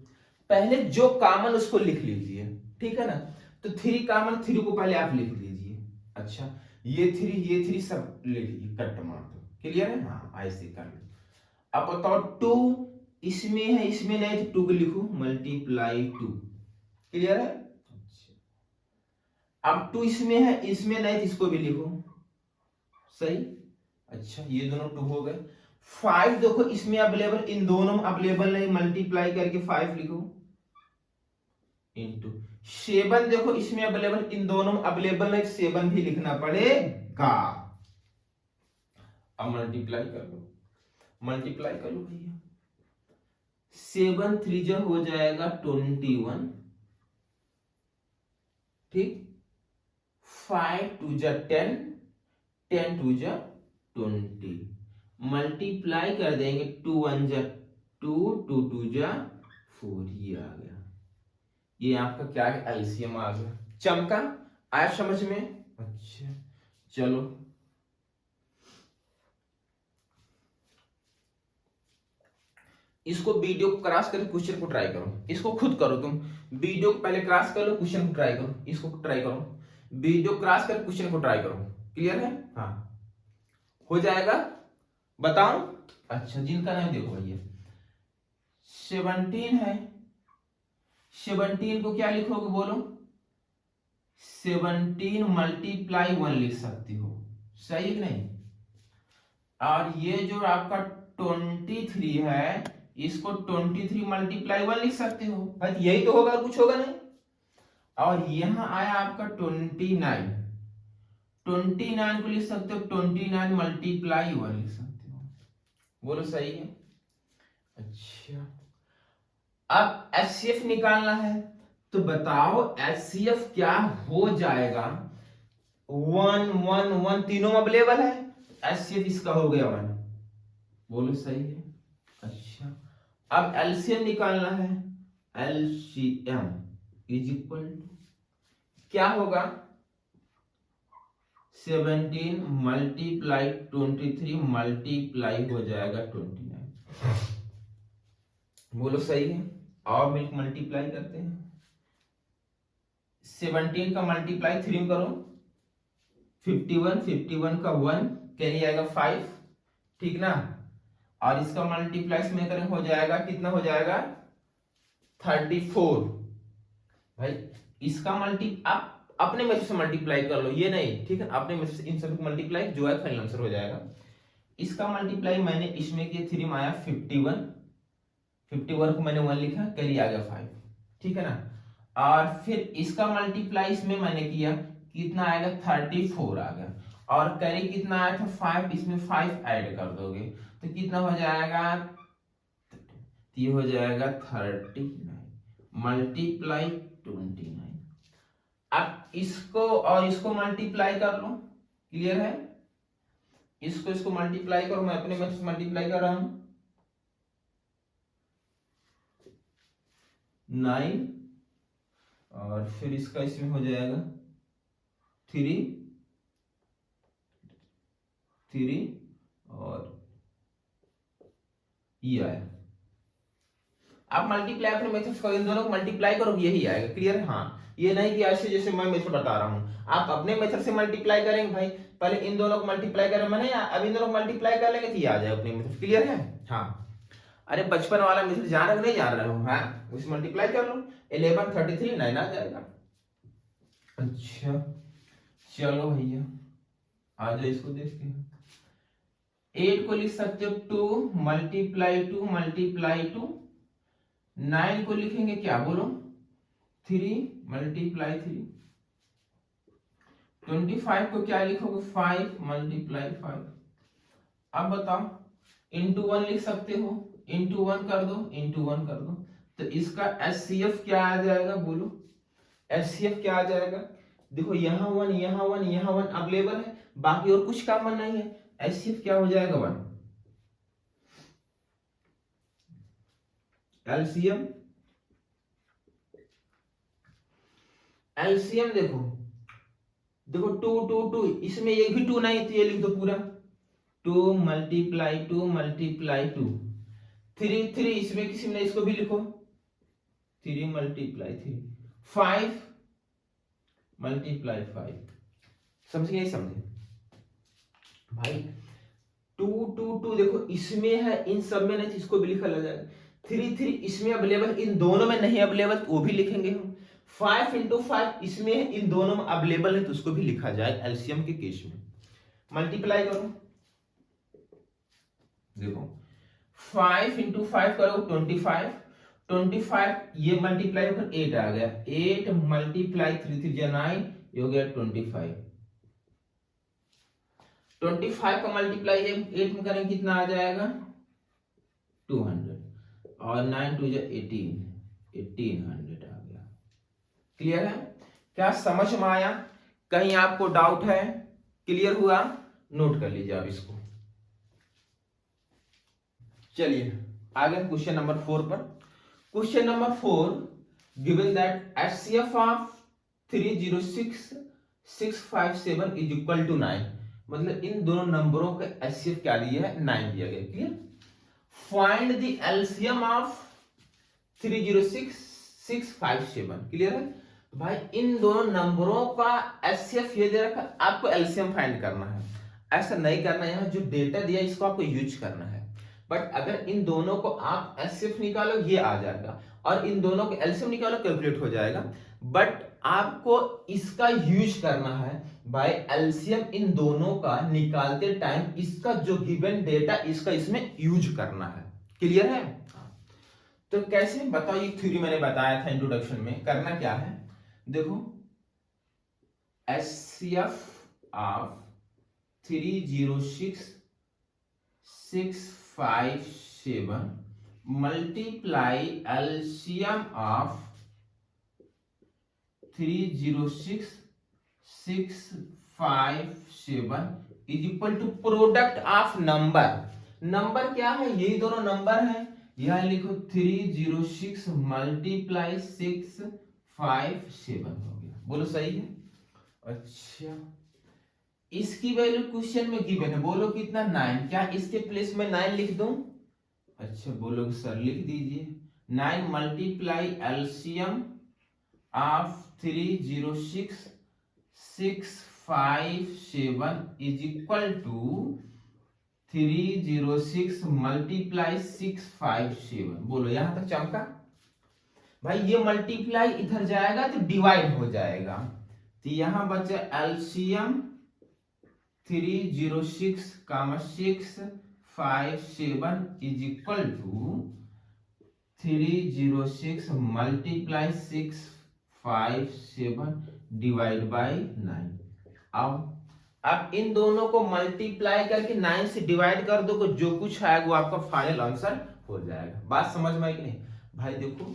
पहले जो कॉमन उसको लिख लीजिए, ठीक है ना। तो 3 कॉमन, 3 को पहले आप लिख लीजिए। अच्छा ये 3 सब ले लीजिए, कट मार दो। क्लियर है? हाँ ऐसे कर लो। अब बताओ 2 इसमें है, इसमें नहीं तो 2 को लिखो मल्टीप्लाई 2। क्लियर है? अच्छा अब 2 इसमें है, इसमें नहीं तो इसको भी लिखो। सही। अच्छा ये दोनों 2 हो गए। 5 देखो इसमें अवेलेबल, इन दोनों में अवेलेबल नहीं, मल्टीप्लाई करके 5 लिखो इंटू 7 देखो इसमें अवेलेबल, इन दोनों में अवेलेबल नहीं, 7 भी लिखना पड़ेगा। अब मल्टीप्लाई कर लो, मल्टीप्लाई कर लो भैया। 7 3 जो हो जाएगा 21, ठीक। 5 2 जा 10, 10 2 जा 20, मल्टीप्लाई कर देंगे 2 1 जा 2, 2 2 जा 4, ये आ गया। ये आपका क्या है? एलसीएम आ गया। चमका? आया समझ में? अच्छा चलो इसको वीडियो को क्रॉस करके क्वेश्चन को ट्राई करो, इसको खुद करो तुम। वीडियो को पहले क्रॉस कर लो, क्वेश्चन को ट्राई करो, इसको ट्राई करो, वीडियो क्रॉस कर क्वेश्चन को ट्राई करो। क्लियर है? हाँ हो जाएगा। बताओ। अच्छा जिनका नहीं देखो भैया 17 है, 17 को क्या लिखोगे बोलो? 17 मल्टीप्लाई 1 लिख सकती हो, सही कि नहीं। और ये जो आपका 23 है, इसको 23 मल्टीप्लाई 1 लिख सकते हो भाई, यही तो होगा, कुछ होगा नहीं। और यहां आया आपका 29, 29 को लिख सकते हो 29 मल्टीप्लाई 1 लिख सकते हो, बोलो सही है। अच्छा अब एचसीएफ निकालना है, तो बताओ एचसीएफ क्या हो जाएगा। 1 1 1 तीनों अवेलेबल है, एचसीएफ इसका हो गया 1, बोलो सही है। अच्छा अब एलसीएम निकालना है, एलसीएम इज इक्वल टू क्या होगा? 17 मल्टीप्लाई 23 मल्टीप्लाई हो जाएगा 29, बोलो सही है। और मिल्क मल्टीप्लाई करते हैं, 17 का मल्टीप्लाई 3 करो 51, 51 का 1 कैरी आएगा 5, ठीक ना। और इसका मल्टीप्लाई में करें हो जाएगा, कितना हो जाएगा? 34। भाई इसका आप अपने में से मल्टीप्लाई कर लो, ये नहीं, ठीक है, अपने में से इन सभी को मल्टीप्लाई, जो है फाइनल आंसर हो जाएगा। इसका मल्टीप्लाई मैंने इसमें किया 3 में आया 51, 51 को मैंने 1 लिखा, कैरी आ गया 5, ठीक है ना। और फिर इसका मल्टीप्लाई इसमें मैंने किया, कितना आएगा? 34 आ गया। और कैरी कितना आया था? 5, इसमें 5 ऐड कर दोगे तो कितना हो जाएगा? ये हो जाएगा 39 मल्टीप्लाई 29। अब इसको और इसको मल्टीप्लाई कर लो, क्लियर है। इसको मल्टीप्लाई करो, मैं अपने में मल्टीप्लाई कर रहा हूं 9, और फिर इसका इसमें हो जाएगा 3 और ये आया। आप मल्टीप्लाई अपने मेथड से इन दोनों को मल्टीप्लाई करो, यही आएगा। क्लियर है? हाँ ये नहीं कि ऐसे जैसे मैं मेथड बता रहा हूं, आप अपने मेथड से मल्टीप्लाई करेंगे भाई, पहले इन दोनों को मल्टीप्लाई करें, मैंने अब इन दोनों को मल्टीप्लाई कर लेंगे तो ये आ जाए अपने मेथड। क्लियर है? हाँ अरे बचपन वाला मेथड जान रहे नहीं जान रहे हो? हाँ उसे मल्टीप्लाई कर लो, 11 33 9 आ जाएगा। अच्छा चलो भैया आ जाओ, इसको देखते हैं। 8 को लिख सकते हो 2 मल्टीप्लाई 2 मल्टीप्लाई 2, 9 को लिखेंगे क्या बोलो? 3 मल्टीप्लाई 3, 25 को क्या लिखोगे? 5 मल्टीप्लाई 5। अब बताओ इंटू 1 लिख सकते हो, इंटू 1 कर दो, इंटू 1 कर दो, तो इसका एचसीएफ क्या आ जाएगा बोलो? एचसीएफ क्या आ जाएगा? देखो यहाँ 1 यहाँ 1 यहाँ 1 अवेलेबल है, बाकी और कुछ कॉमन नहीं है, एचसीएफ क्या हो जाएगा? 1। एलसीएम, एलसीएम देखो 2 2 2, इसमें एक भी 2 नहीं तो ये लिख दो पूरा, 2 मल्टीप्लाई 2 मल्टीप्लाई 2, 3 इसमें किसी में इसको भी लिखो 3 मल्टीप्लाई 3 5 मल्टीप्लाई 5 समझे नहीं समझे भाई 2 2 2 देखो इसमें है इन सब में नहीं तो इसको भी लिखा लग जाएगा 3 इसमें अवेलेबल इन दोनों में नहीं अवेलेबल तो वो भी लिखेंगे हम 5 इंटू 5 इसमें है इन दोनों में अवेलेबल है तो उसको भी लिखा जाए एलसीएम के केस में मल्टीप्लाई करो देखो 5 इंटू 5 करो 25 ये मल्टीप्लाई होकर 8 आ गया 8 मल्टीप्लाई 3 3 9 ये हो गया 25 का मल्टीप्लाई 8 में करेंगे कितना आ जाएगा 200 और 9 2 1800 आ गया क्लियर है क्या समझ में आया कहीं आपको डाउट है क्लियर हुआ नोट कर लीजिए आप इसको चलिए आगे क्वेश्चन नंबर 4 पर question number 4 given that HCF of 306657 is equal to 9 मतलब इन दोनों नंबरों का एचसीएफ क्या दिया है 9 दिया गया clear find the LCM of 306657 clear है तो भाई इन दोनों नंबरों का एचसीएफ ये दे रखा आपको एलसीएम फाइंड करना है ऐसा नहीं करना है जो डेटा दिया इसको आपको यूज करना है बट अगर इन दोनों को आप एचसीएफ निकालो ये आ जाएगा और इन दोनों को एलसीएम निकालो कैलकुलेट हो जाएगा बट आपको इसका यूज करना है बाय एलसीएम इन दोनों का निकालते टाइम इसका जो गिवन डेटा इसका इसमें यूज करना है क्लियर है तो कैसे बताओ ये थ्योरी मैंने बताया था इंट्रोडक्शन में करना क्या है देखो HCF of 306657 multiply LCM of 306657 is equal to product of number क्या है यही दोनों नंबर है यहां लिखो 306 मल्टीप्लाई 657 हो गया बोलो सही है अच्छा इसकी वैल्यू क्वेश्चन में गिवन है बोलो कितना 9 क्या इसके प्लेस में 9 लिख दूं अच्छा बोलो सर लिख दीजिए 9 multiply LCM of 306657 is equal to 306 multiply 657 बोलो यहां तक चमका भाई ये मल्टीप्लाई इधर जाएगा तो डिवाइड हो जाएगा तो यहां बचा LCM 306 657 is equal to 306 multiply 657 divide by 9 अब इन दोनों को मल्टीप्लाई करके 9 से डिवाइड कर दो जो कुछ आएगा वो आपका फाइनल आंसर हो जाएगा बात समझ में आई कि नहीं भाई देखो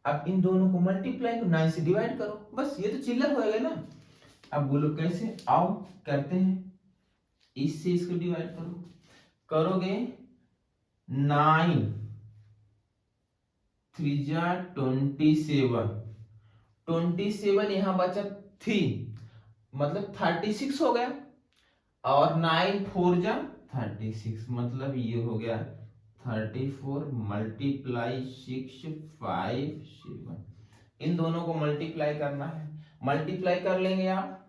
अब इन दोनों को मल्टीप्लाई को 9 से डिवाइड करो बस ये तो चिल्लर होएगा ना अब बोलो कैसे आओ करते हैं इससे इसको डिवाइड करो करोगे 9 3 जा 27 यहां बचा 3 मतलब 36 हो गया और 9 4 जा 36 मतलब ये हो गया 34 मल्टीप्लाई 657 इन दोनों को मल्टीप्लाई करना है मल्टीप्लाई कर लेंगे आप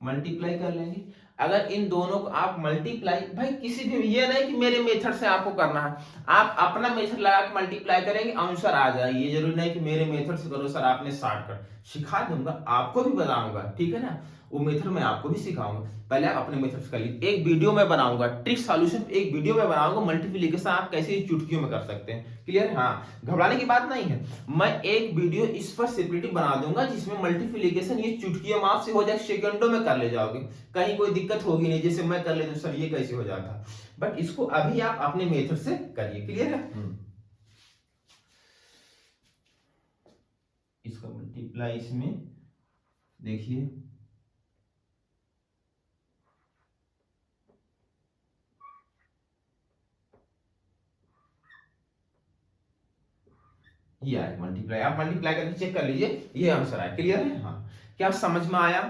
मल्टीप्लाई कर लेंगे अगर इन दोनों को आप मल्टीप्लाई भाई किसी भी ये नहीं कि मेरे मेथड से आपको करना है आप अपना मेथड लगा के मल्टीप्लाई करेंगे आंसर आ जाए ये जरूरी नहीं कि मेरे मेथड से करो सर आपने शॉर्टकट सिखा दूंगा आपको भी बताऊंगा ठीक है ना वो मेथड मैं आपको भी सिखाऊंगा पहले आप अपने मेथड से कर लीजिए एक वीडियो में बनाऊंगा ट्रिक सॉल्यूशन एक वीडियो में बनाऊंगा मल्टीप्लिकेशन आप कैसे चुटकियों में कर सकते हैं क्लियर हाँ घबराने की बात नहीं है मैं एक वीडियो इस पर सेपरेटली बना दूंगा जिसमें मल्टीप्लिकेशन ये चुटकियों में आपसे हो जाए सेकंडों में कर ले जाओगे कहीं कोई दिक्कत होगी नहीं जैसे मैं कर लेता सर ये कैसे हो जाता बट इसको अभी आप अपने मेथड से करिए क्लियर है इसका मल्टीप्लाई इसमें देखिए ये आया मल्टीप्लाई आप मल्टीप्लाई करके चेक कर लीजिए ये आंसर आया क्लियर है हाँ क्या समझ में आया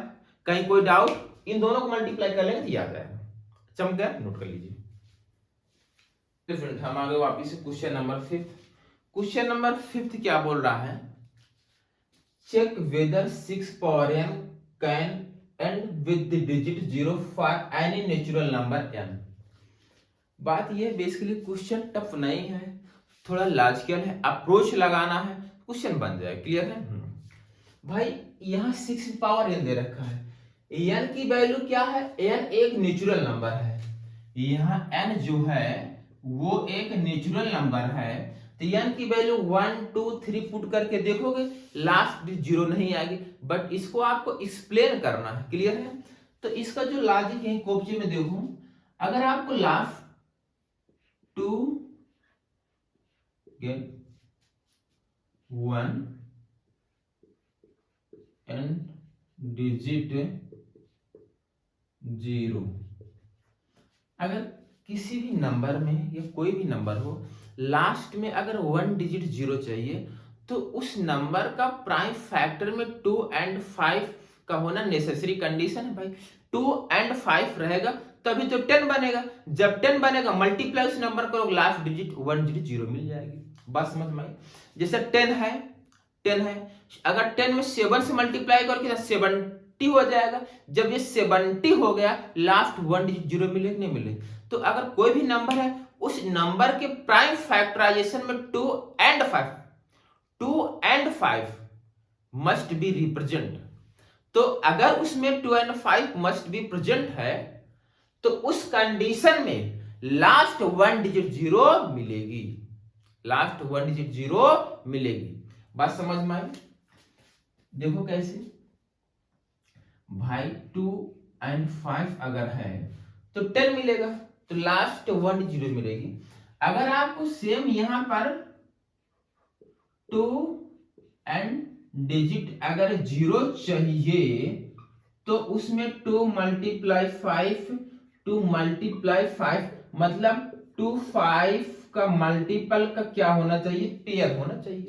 कहीं कोई डाउट इन दोनों को मल्टीप्लाई कर लेंगे तो याद आएगा चमक गया नोट कर लीजिए डिफरेंट। हम आगे वापिस से क्वेश्चन नंबर 5। क्वेश्चन नंबर 5 क्या बोल रहा है, check whether 6 power n can end with the digit 0 for any natural number n। बात ये बेसिकली क्वेश्चन टफ नहीं है, थोड़ा लॉजिकल है, अप्रोच लगाना है, क्वेश्चन बन जाए। क्लियर है भाई? यहाँ 6 पावर n दे रखा है, n की वैल्यू क्या है, n एक नेचुरल नंबर है, यहाँ n जो है वो एक नेचुरल नंबर है, तो n की वैल्यू 1 2 3 पुट करके देखोगे लास्ट जीरो नहीं आएगी, बट इसको आपको एक्सप्लेन करना है। क्लियर है? तो इसका जो लॉजिक है कॉपी में देखो, अगर आपको लास्ट 2 1 एंड डिजिट 0, अगर किसी भी नंबर में या कोई भी नंबर हो लास्ट में अगर 1 डिजिट 0 चाहिए, तो उस नंबर का प्राइम फैक्टर में 2 एंड 5 का होना नेसेसरी कंडीशन है भाई। 2 एंड 5 रहेगा तभी तो 10 बनेगा, जब 10 बनेगा मल्टीप्लाई उस नंबर करो, लास्ट डिजिट 1 डिजिट 0 मिल जाएगी। बस समझ में आई? जैसे 10 है, अगर 10 में 7 से मल्टीप्लाई करोगे तो 70 हो जाएगा, जब ये 70 हो गया लास्ट 1 डिजिट 0 मिले नहीं मिले। तो अगर कोई भी नंबर है उस नंबर के प्राइम फैक्टराइजेशन में 2 एंड 5 मस्ट बी रिप्रेजेंट, तो अगर उसमें 2 एंड 5 मस्ट बी प्रेजेंट है तो उस कंडीशन में लास्ट 1 डिजिट 0 मिलेगी, लास्ट 1 डिजिट 0 मिलेगी। बात समझ में आई? देखो कैसे भाई, 2 एंड 5 अगर है तो 10 मिलेगा, तो लास्ट 1 डिजिट 0 मिलेगी। अगर आपको सेम यहां पर 2 एंड डिजिट अगर 0 चाहिए तो उसमें 2 मल्टीप्लाई 5 मतलब 2 5 का मल्टीपल का क्या होना चाहिए, पेयर होना चाहिए।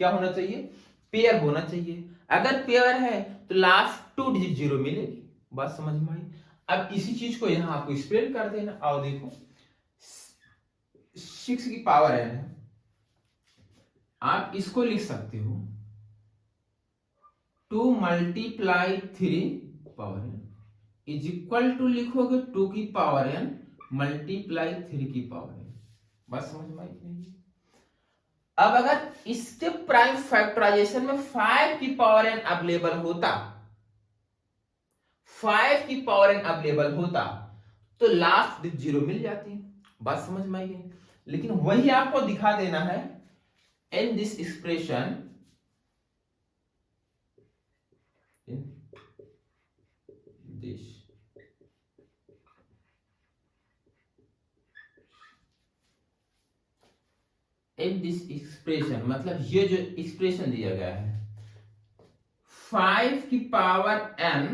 क्या होना चाहिए? पेयर होना चाहिए। अगर पेयर है तो लास्ट 2 डिजिट 0 मिलेगी। बात समझ में आई? अब इसी चीज को यहां आपको एक्सप्लेन कर देना। आओ देखो, 6 की पावर n है, आप इसको लिख सकते हो 2 multiply 3 power n is equal to लिखोगे 2 की पावर n मल्टीप्लाई 3 की पावर n। बस समझ में आई? अब अगर इसके प्राइम फैक्टराइजेशन में 5 की पावर n अवेलेबल होता, 5 की पावर n अवेलेबल होता तो लास्ट 0 मिल जाती। बात समझ में आई? लेकिन वही आपको दिखा देना है in this expression, in this expression मतलब ये जो एक्सप्रेशन दिया गया है 5 की power n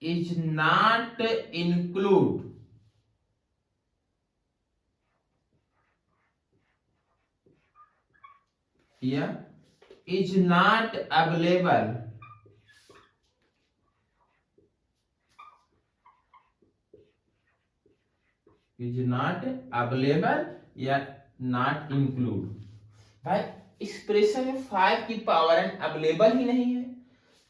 is not include या is not available is not available या नॉट इंक्लूड। भाई एक्सप्रेशन में 5 की पावर n अवेलेबल ही नहीं है,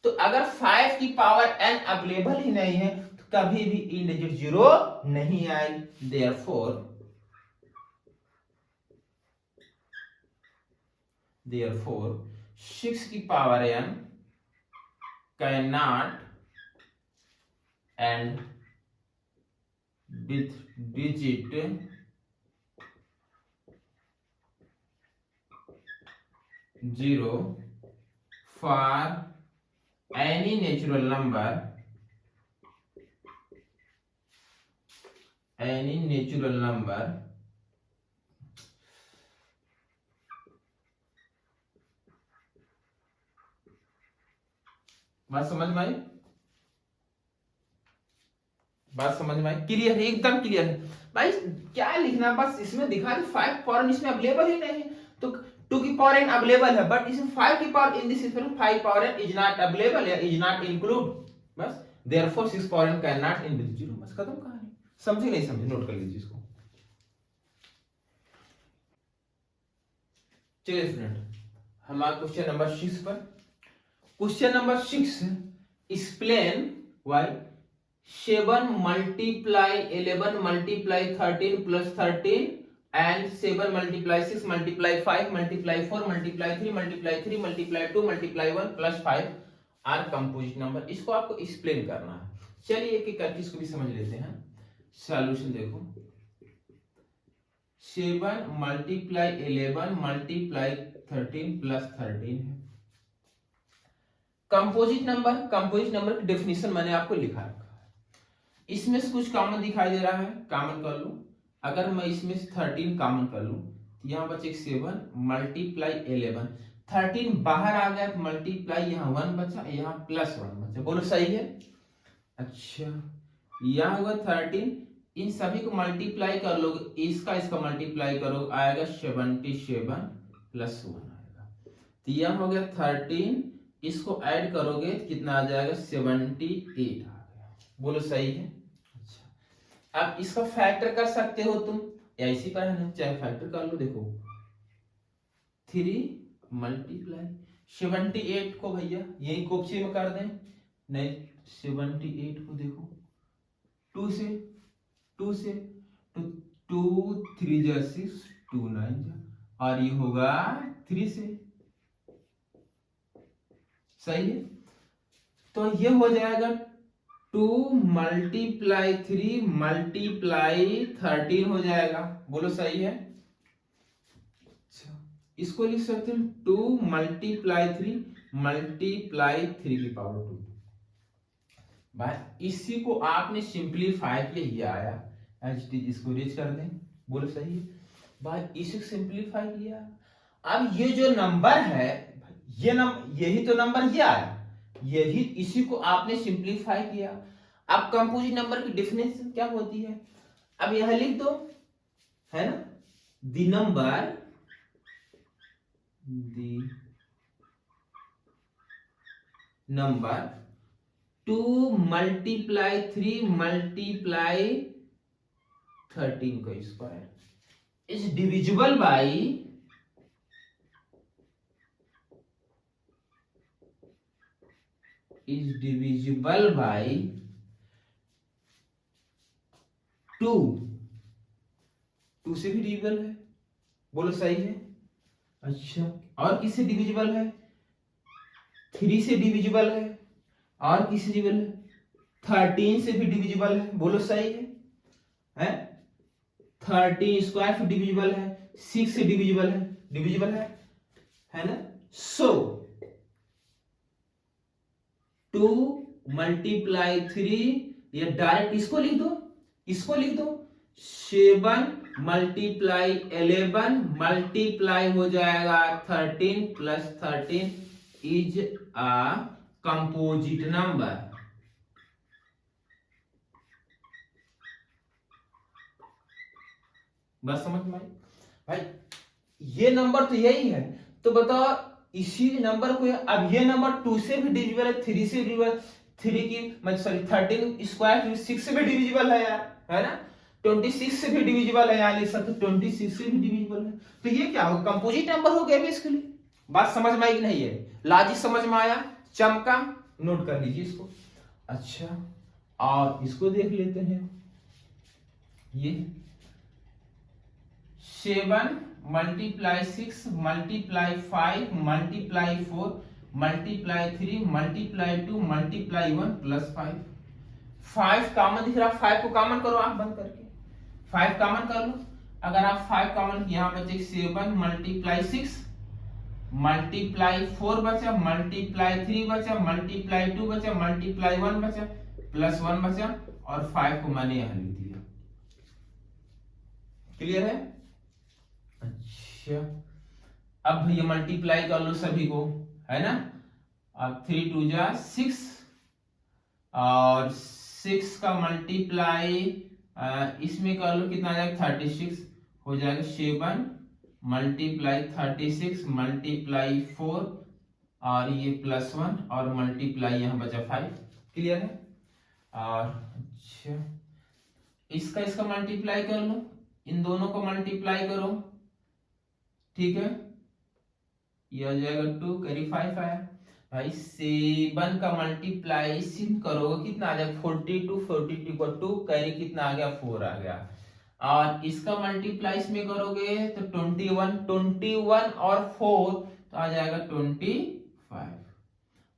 तो अगर 5 की पावर n अवेलेबल ही नहीं है तो कभी भी इंडिजिट 0 नहीं आएगी। देयरफॉर 6 की power n can not and with digit 0 for any natural number बात समझ में आई? बात समझ में आई? क्लियर है? एकदम क्लियर है भाई। क्या लिखना, बस इसमें दिखा दे 5 पावर इसमें अवेलेबल ही नहीं है, तो 2 की पावर n अवेलेबल है, बट इसमें 5 की power in this expression 5 power n is not available या इज नॉट इंक्लूड। बस therefore 6 power n can not include 0। बस खत्म कहानी, समझे नहीं समझे, नोट कर लीजिए इसको। चलिए स्टूडेंट, हमारा क्वेश्चन नंबर 6 पर। Question number 6, explain why 7 multiply 11 multiply 13 plus 13 and 7 multiply 6 multiply 5 multiply 4 multiply 3 multiply 3 multiply 2 multiply 1 plus 5 are composite number. इसको आपको एक्सप्लेन करना है। चलिए एक एक करके इसको भी समझ लेते हैं। सॉल्यूशन देखो, 7 multiply 11 multiply 13 plus 13 है कंपोजिट नंबर। कंपोजिट नंबर की डेफिनेशन मैंने आपको लिखा रखा है। इसमें से कुछ कॉमन दिखाई दे रहा है, कॉमन कर लो। अगर मैं इसमें से 13 कॉमन कर लूं तो यहाँ बचे 7 मल्टीप्लाई 11, 13 बाहर आ गया तो मल्टीप्लाई यहाँ 1 बचा, यहाँ प्लस 1 बचा। बोलो सही है? अच्छा, यहाँ होगा 13, इन सभी को मल्टीप्लाई कर लोगे, इसका इसका मल्टीप्लाई करो, आएगा 77 प्लस 1 आएगा। तो यहाँ हो गया 13, इसको ऐड करोगे कितना आ जाएगा? 78 आ गया। बोलो सही है? अच्छा, अब इसका फैक्टर कर सकते हो तुम, ऐसी पर है ना, चाहे फैक्टर कर लो। देखो 3 मल्टीप्लाई 78 को भैया यही कोपचे में कर दें, नहीं 78 को देखो 2 से तो 2 3 जा 6 2 9 जा, और ये होगा 3 से। सही है? तो ये हो जाएगा 2 मल्टीप्लाई 3 मल्टीप्लाई 13 हो जाएगा। बोलो सही है? अच्छा, इसको लिख सकते हैं 2 मल्टीप्लाई 3 मल्टीप्लाई 3 की पावर 2। भाई इसी को आपने सिंप्लीफाई किया, ये आया एच डी, इसको रीच कर दें। बोलो सही है? भाई इसी को सिंप्लीफाई किया। अब ये जो नंबर है, ये यही तो नंबर ये आया, यही इसी को आपने सिंप्लीफाई किया। अब कंपोजिट नंबर की डेफिनेशन क्या होती है? अब यह लिख दो, है ना, द नंबर 2 मल्टीप्लाई 3 मल्टीप्लाई 13 का square is divisible by is divisible by 2। 2 से भी डिविजिबल है। बोलो सही है? अच्छा, और किससे डिविजिबल है? 3 से डिविजिबल है, और किससे डिविजिबल है? 13 से भी डिविजिबल है। बोलो सही है? हैं? 13 स्क्वायर से डिविजिबल है, 6 से डिविजिबल है ना? सो 2 मल्टीप्लाई 3, या डायरेक्ट इसको लिख दो 7 मल्टीप्लाई 11 मल्टीप्लाई हो जाएगा 13 plus 13 is a composite number. बस समझ में आई? भाई ये नंबर तो यही है, तो बताओ इसी नंबर को, अब ये नंबर 2 से भी डिविजिबल है, 3 से डिविजिबल, 3 की मतलब सॉरी 13 स्क्वायर 6 से भी डिविजिबल है यार, है ना? 26 से भी डिविजिबल है यार, लिख सकते 26 से भी डिविजिबल है। तो ये क्या होगा? कंपोजिट नंबर हो गया बेसिकली। बात समझ में आई कि नहीं है? लॉजिक समझ में आया? चमका? नोट कर लीजिए इसको। अच्छा, और इसको देख लेते हैं। ये 7 multiply 6 multiply 5 multiply 4 multiply 3 multiply 2 multiply 1 plus 5। 5 common दिख रहा, 5 को कॉमन करो आप बंद करके, 5 कॉमन कर लो। अगर आप 5 कॉमन, यहाँ बचे 7 मल्टीप्लाई 6 मल्टीप्लाई 4 बचा, मल्टीप्लाई 3 बचा, मल्टीप्लाई 2 बचा, मल्टीप्लाई 1 बचा, प्लस 1 बचा, और 5 को मैंने यहां लिख दिया। क्लियर है? अच्छा, अब भैया मल्टीप्लाई कर लो सभी को, है ना? अब 3 2 जा 6, और 6 का मल्टीप्लाई इसमें कर लो, कितना आ जाएगा? 36 हो जाएगा। 7 मल्टीप्लाई 36 मल्टीप्लाई 4, और ये प्लस 1, और मल्टीप्लाई यहाँ बचा 5। क्लियर है? और अच्छा, इसका इसका मल्टीप्लाई कर लो, इन दोनों को मल्टीप्लाई करो, ठीक है, ये आ जाएगा 2 कैरी 5 आया भाई। 7 का मल्टीप्लाइशन करोगे कितना आ जाएगा 42, 42 को 2 कैरी कितना आ गया 4 आ गया, और इसका मल्टीप्लाइस में करोगे तो 21, 21 और 4 तो आ जाएगा 25।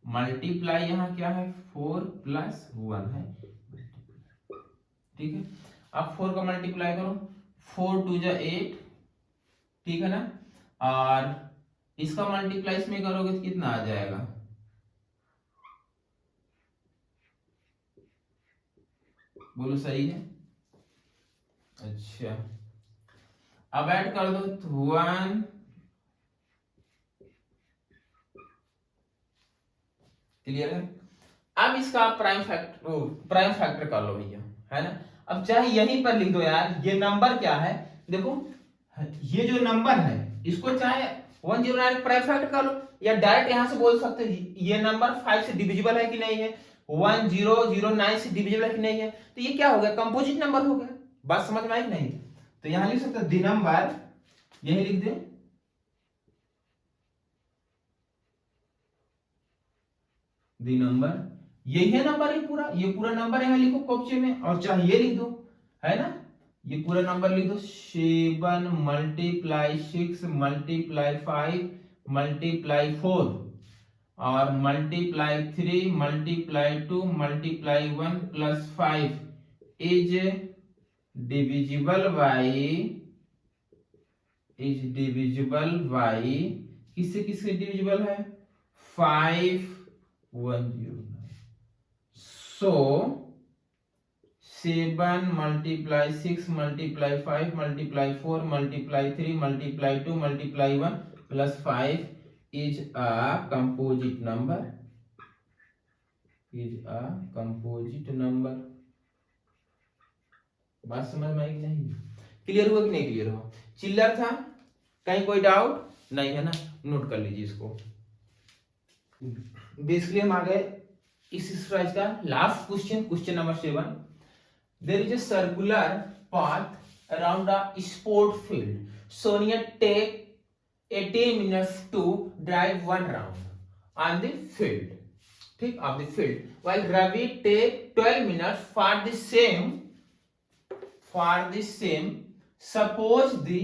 मल्टीप्लाई यहाँ क्या है 4 प्लस 1 है, ठीक है। अब 4 का मल्टीप्लाई करो, 4 2 जा 8, ठीक है ना, और इसका मल्टीप्लाई में करोगे तो कितना आ जाएगा, बोलो सही है। अच्छा अब ऐड कर दो तो 1, क्लियर है। अब इसका प्राइम फैक्टर कर लो भैया, है ना। अब चाहे यहीं पर लिख दो यार, ये नंबर क्या है देखो, ये जो नंबर है इसको चाहे 109 प्राइम फैक्टर कर लो, या डायरेक्ट यहां से बोल सकते हैं ये नंबर 5 से डिविजिबल है कि नहीं है, 1009 से डिविजिबल है कि नहीं है, तो ये क्या हो गया कंपोजिट नंबर हो गया। बात समझ में आई नहीं, तो यहां लिख सकते द नंबर, यही लिख दे द नंबर, यही है नंबर, ये पूरा नंबर यहाँ लिखो कॉपी में, और चाहे ये लिख दो, है ना, ये पूरा नंबर लिख दो 7 मल्टीप्लाई 6 मल्टीप्लाई 5 मल्टीप्लाई 4 और multiply 3 multiply 2 multiply 1 plus 5 is divisible by किससे किससे डिविजिबल है 5109। सो 7 multiply 6 multiply 5 multiply 4 multiply 3 multiply 2 multiply 1 plus 5 is a composite number, बात समझ में आई कि नहीं, क्लियर हुआ कि नहीं क्लियर हुआ, चिल्लर था कहीं कोई डाउट नहीं है ना, नोट कर लीजिए इसको। बेसिकली हम आ गए इस एक्सरसाइज का last question, question number 7। There is a circular path around a sport field, Sonia take 18 minutes to drive one round on the field, ठीक, of the field, while Ravi take 12 minutes for the same. Suppose the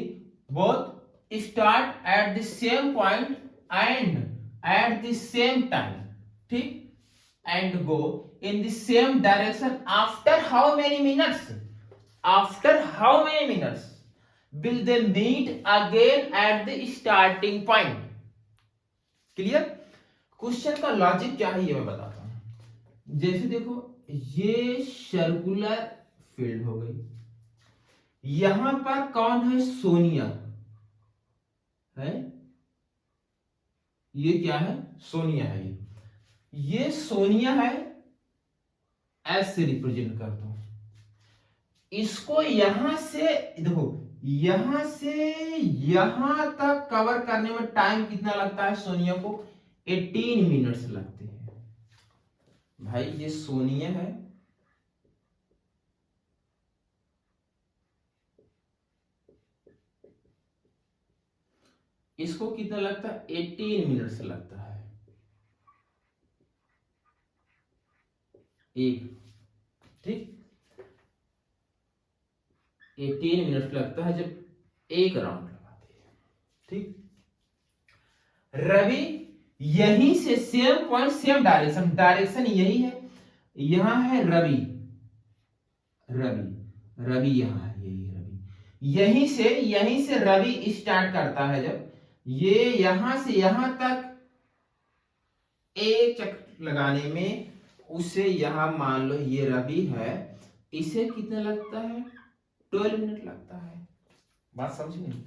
both start at the same point and at the same time, ठीक, and go in the same direction after how many minutes? After how many minutes will they meet again at the starting point? Clear. Question का लॉजिक क्या है ये मैं बताता हूं। जैसे देखो ये सर्कुलर फील्ड हो गई, यहां पर कौन है सोनिया है, ये क्या है सोनिया है, ये सोनिया है, एस से रिप्रेजेंट करता हूं इसको। यहां से देखो यहां से यहां तक कवर करने में टाइम कितना लगता है सोनिया को 18 मिनट्स लगते हैं। भाई ये सोनिया है, इसको कितना लगता है 18 मिनट्स लगता है एक, ठीक 18 मिनट लगता है जब एक राउंड लगाते हैं, ठीक। रवि यहीं से सेम पॉइंट सेम डायरेक्शन यही है, यहां है रवि यहां है, यही रवि, यहीं से रवि स्टार्ट करता है, जब ये यहां से यहां तक एक चक्कर लगाने में उसे यहां मान लो ये रवि है, इसे कितना लगता है 12 मिनट लगता है। बात समझ नहीं।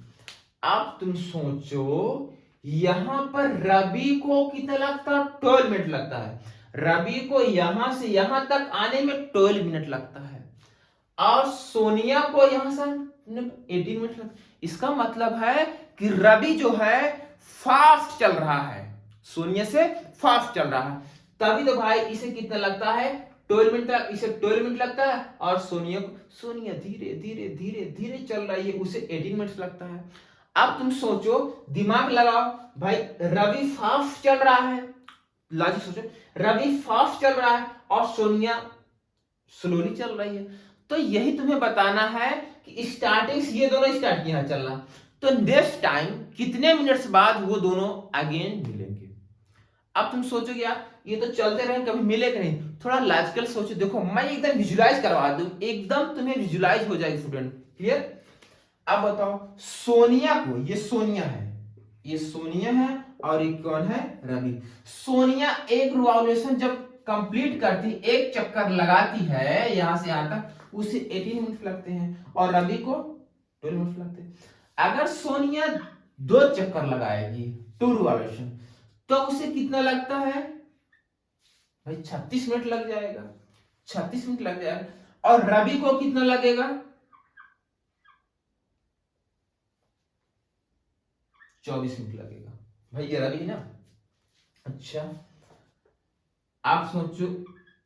अब तुम सोचो यहां पर रवि को कितना लगता है 12 मिनट लगता है, रवि को यहां से यहां तक आने में 12 मिनट लगता है, और सोनिया को यहां से 18 मिनट लगता है। इसका मतलब है कि रवि जो है फास्ट चल रहा है, सोनिया से फास्ट चल रहा है, तभी तो भाई इसे कितना लगता है 12 मिनट तक, इसे 12 मिनट लगता है, और सोनिया धीरे धीरे धीरे धीरे चल रही है, उसे 18 मिनट लगता है। अब तुम सोचो, दिमाग लगाओ भाई, रवि फास्ट चल रहा है, लॉजिक सोचो, रवि फास्ट चल रहा है और सोनिया स्लोली चल रही है, तो यही तुम्हें बताना है कि स्टार्टिंग से ये दोनों स्टार्ट किया चलना, तो नेक्स्ट टाइम कितने मिनट्स बाद वो दोनों अगेन मिलेंगे। अब तुम सोचोगे यार ये तो चलते रहे, कभी मिलेगा नहीं, थोड़ा लॉजिकल सोचो। देखो मैं एकदम विजुलाइज करवा दूं, एकदम तुम्हें विजुलाइज हो जाएगी स्टूडेंट, क्लियर। अब बताओ, सोनिया को, ये सोनिया है, ये सोनिया है, और ये कौन है, रवि। सोनिया एक रिवॉल्यूशन जब कंप्लीट करती, एक चक्कर लगाती है यहां से यहां तक, उसे 18 मिनट लगते हैं, और रवि को 12 मिनट लगते हैं। अगर सोनिया 2 चक्कर लगाएगी, 2 रिवॉल्यूशन, तो उसे कितना लगता है भाई, 36 मिनट लग जाएगा, 36 मिनट लग जाएगा। और रवि को कितना लगेगा, 24 मिनट लगेगा। भाई ये रवि ना। अच्छा आप सोचो,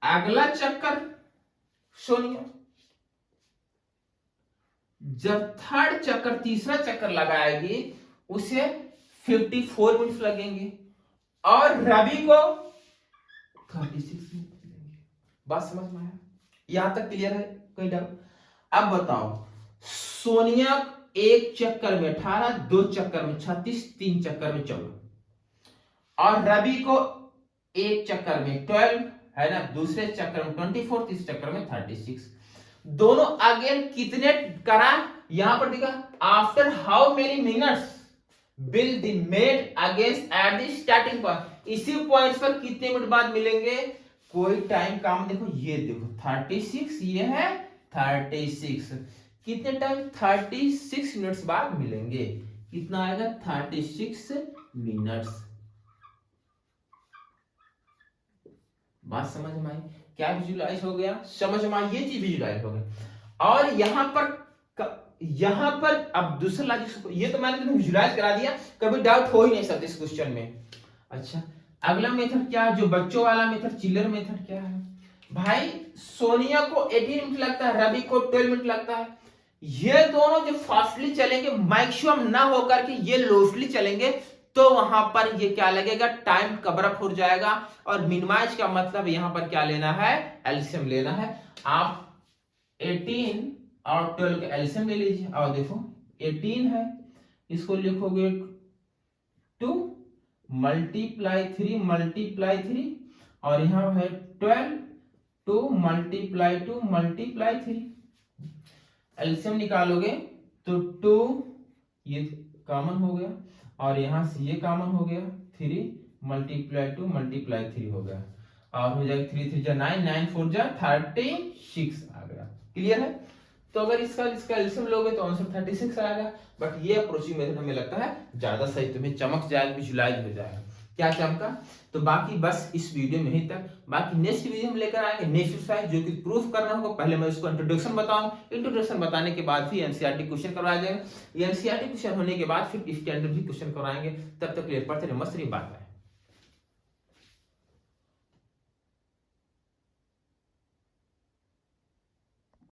अगला चक्कर सोनिया, जब थर्ड चक्कर, तीसरा चक्कर लगाएगी, उसे 54 मिनट लगेंगे, और रवि को 36 मिनट लगेंगे। बात समझ में आया, यहां तक क्लियर है, कोई डाउट। अब बताओ, सोनिया एक चक्कर में 18, 2 चक्कर में 36, 3 चक्कर में 14, और रवि को एक चक्कर में 12 है ना, दूसरे चक्कर में 24, तीसरे चक्कर में 36। दोनों अगेन कितने करा, यहां पर दिखा, after how many minutes will the made against at the starting point, इसी पॉइंट पर कितने मिनट बाद मिलेंगे, कोई टाइम काम, देखो ये देखो 36, ये है 36, कितने टाइम, 36 मिनट्स बाद मिलेंगे, कितना आएगा, 36 मिनट्स। बात समझ में आई, क्या विजुलाइज हो गया, समझ में आई, ये चीज विजुलाइज हो गया। और यहां पर अब दूसरा लॉजिक, ये तो मैंने तुम्हें विजुलाइज करा दिया, कभी डाउट हो ही नहीं सकता इस क्वेश्चन में। अच्छा अगला मेथड क्या है, जो बच्चों वाला मेथड, चिल्लर मेथड क्या है भाई, सोनिया को 18 मिनट लगता है, रवि को 12 मिनट लगता है, ये दोनों जो फास्टली चलेंगे, मैक्सिमम ना होकर के ये लोस्टली चलेंगे, तो वहां पर ये क्या लगेगा, टाइम कवर अप हो जाएगा। और मिनिमाइज का मतलब यहां पर क्या लेना है, एलसीएम लेना है। आप 18 और 12 का एलसीएम ले लीजिए, और देखो 18 है, इसको लिखोगे 2 मल्टीप्लाई 3 मल्टीप्लाई 3, और यहां है 12, 2 मल्टीप्लाई 2 मल्टीप्लाई 3, एलसीएम निकालोगे तो 2 ये कॉमन हो गया, और यहां से ये कॉमन हो गया, 3 मल्टीप्लाई 2 मल्टीप्लाई 3 हो गया, और हो जाएगा 3 3 जा 9, 9 4 जा 36 आ गया, क्लियर है। तो अगर इसका एलसीएम लोगे तो आंसर 36 आएगा। बट ये अप्रोचिंग मेथड हमें लगता है ज्यादा सही, तुम्हें चमक जाएगा, विजुलाइज हो जाएगा। क्या चमका, तो बाकी बस इस वीडियो में ही तक, बाकी नेक्स्ट वीडियो में लेकर आएंगे नेक्स्ट एक्सरसाइज, जो कि प्रूफ करना होगा। पहले मैं इसको इंट्रोडक्शन बताऊं, इंट्रोडक्शन बताने के बाद फिर एनसीईआरटी क्वेश्चन करवाया जाएगा, एनसीईआरटी क्वेश्चन होने के बाद फिर स्टैंडर्ड भी क्वेश्चन करवाएंगे। तब तक क्लियर पढ़ते रहे, मस्त रही, बात है।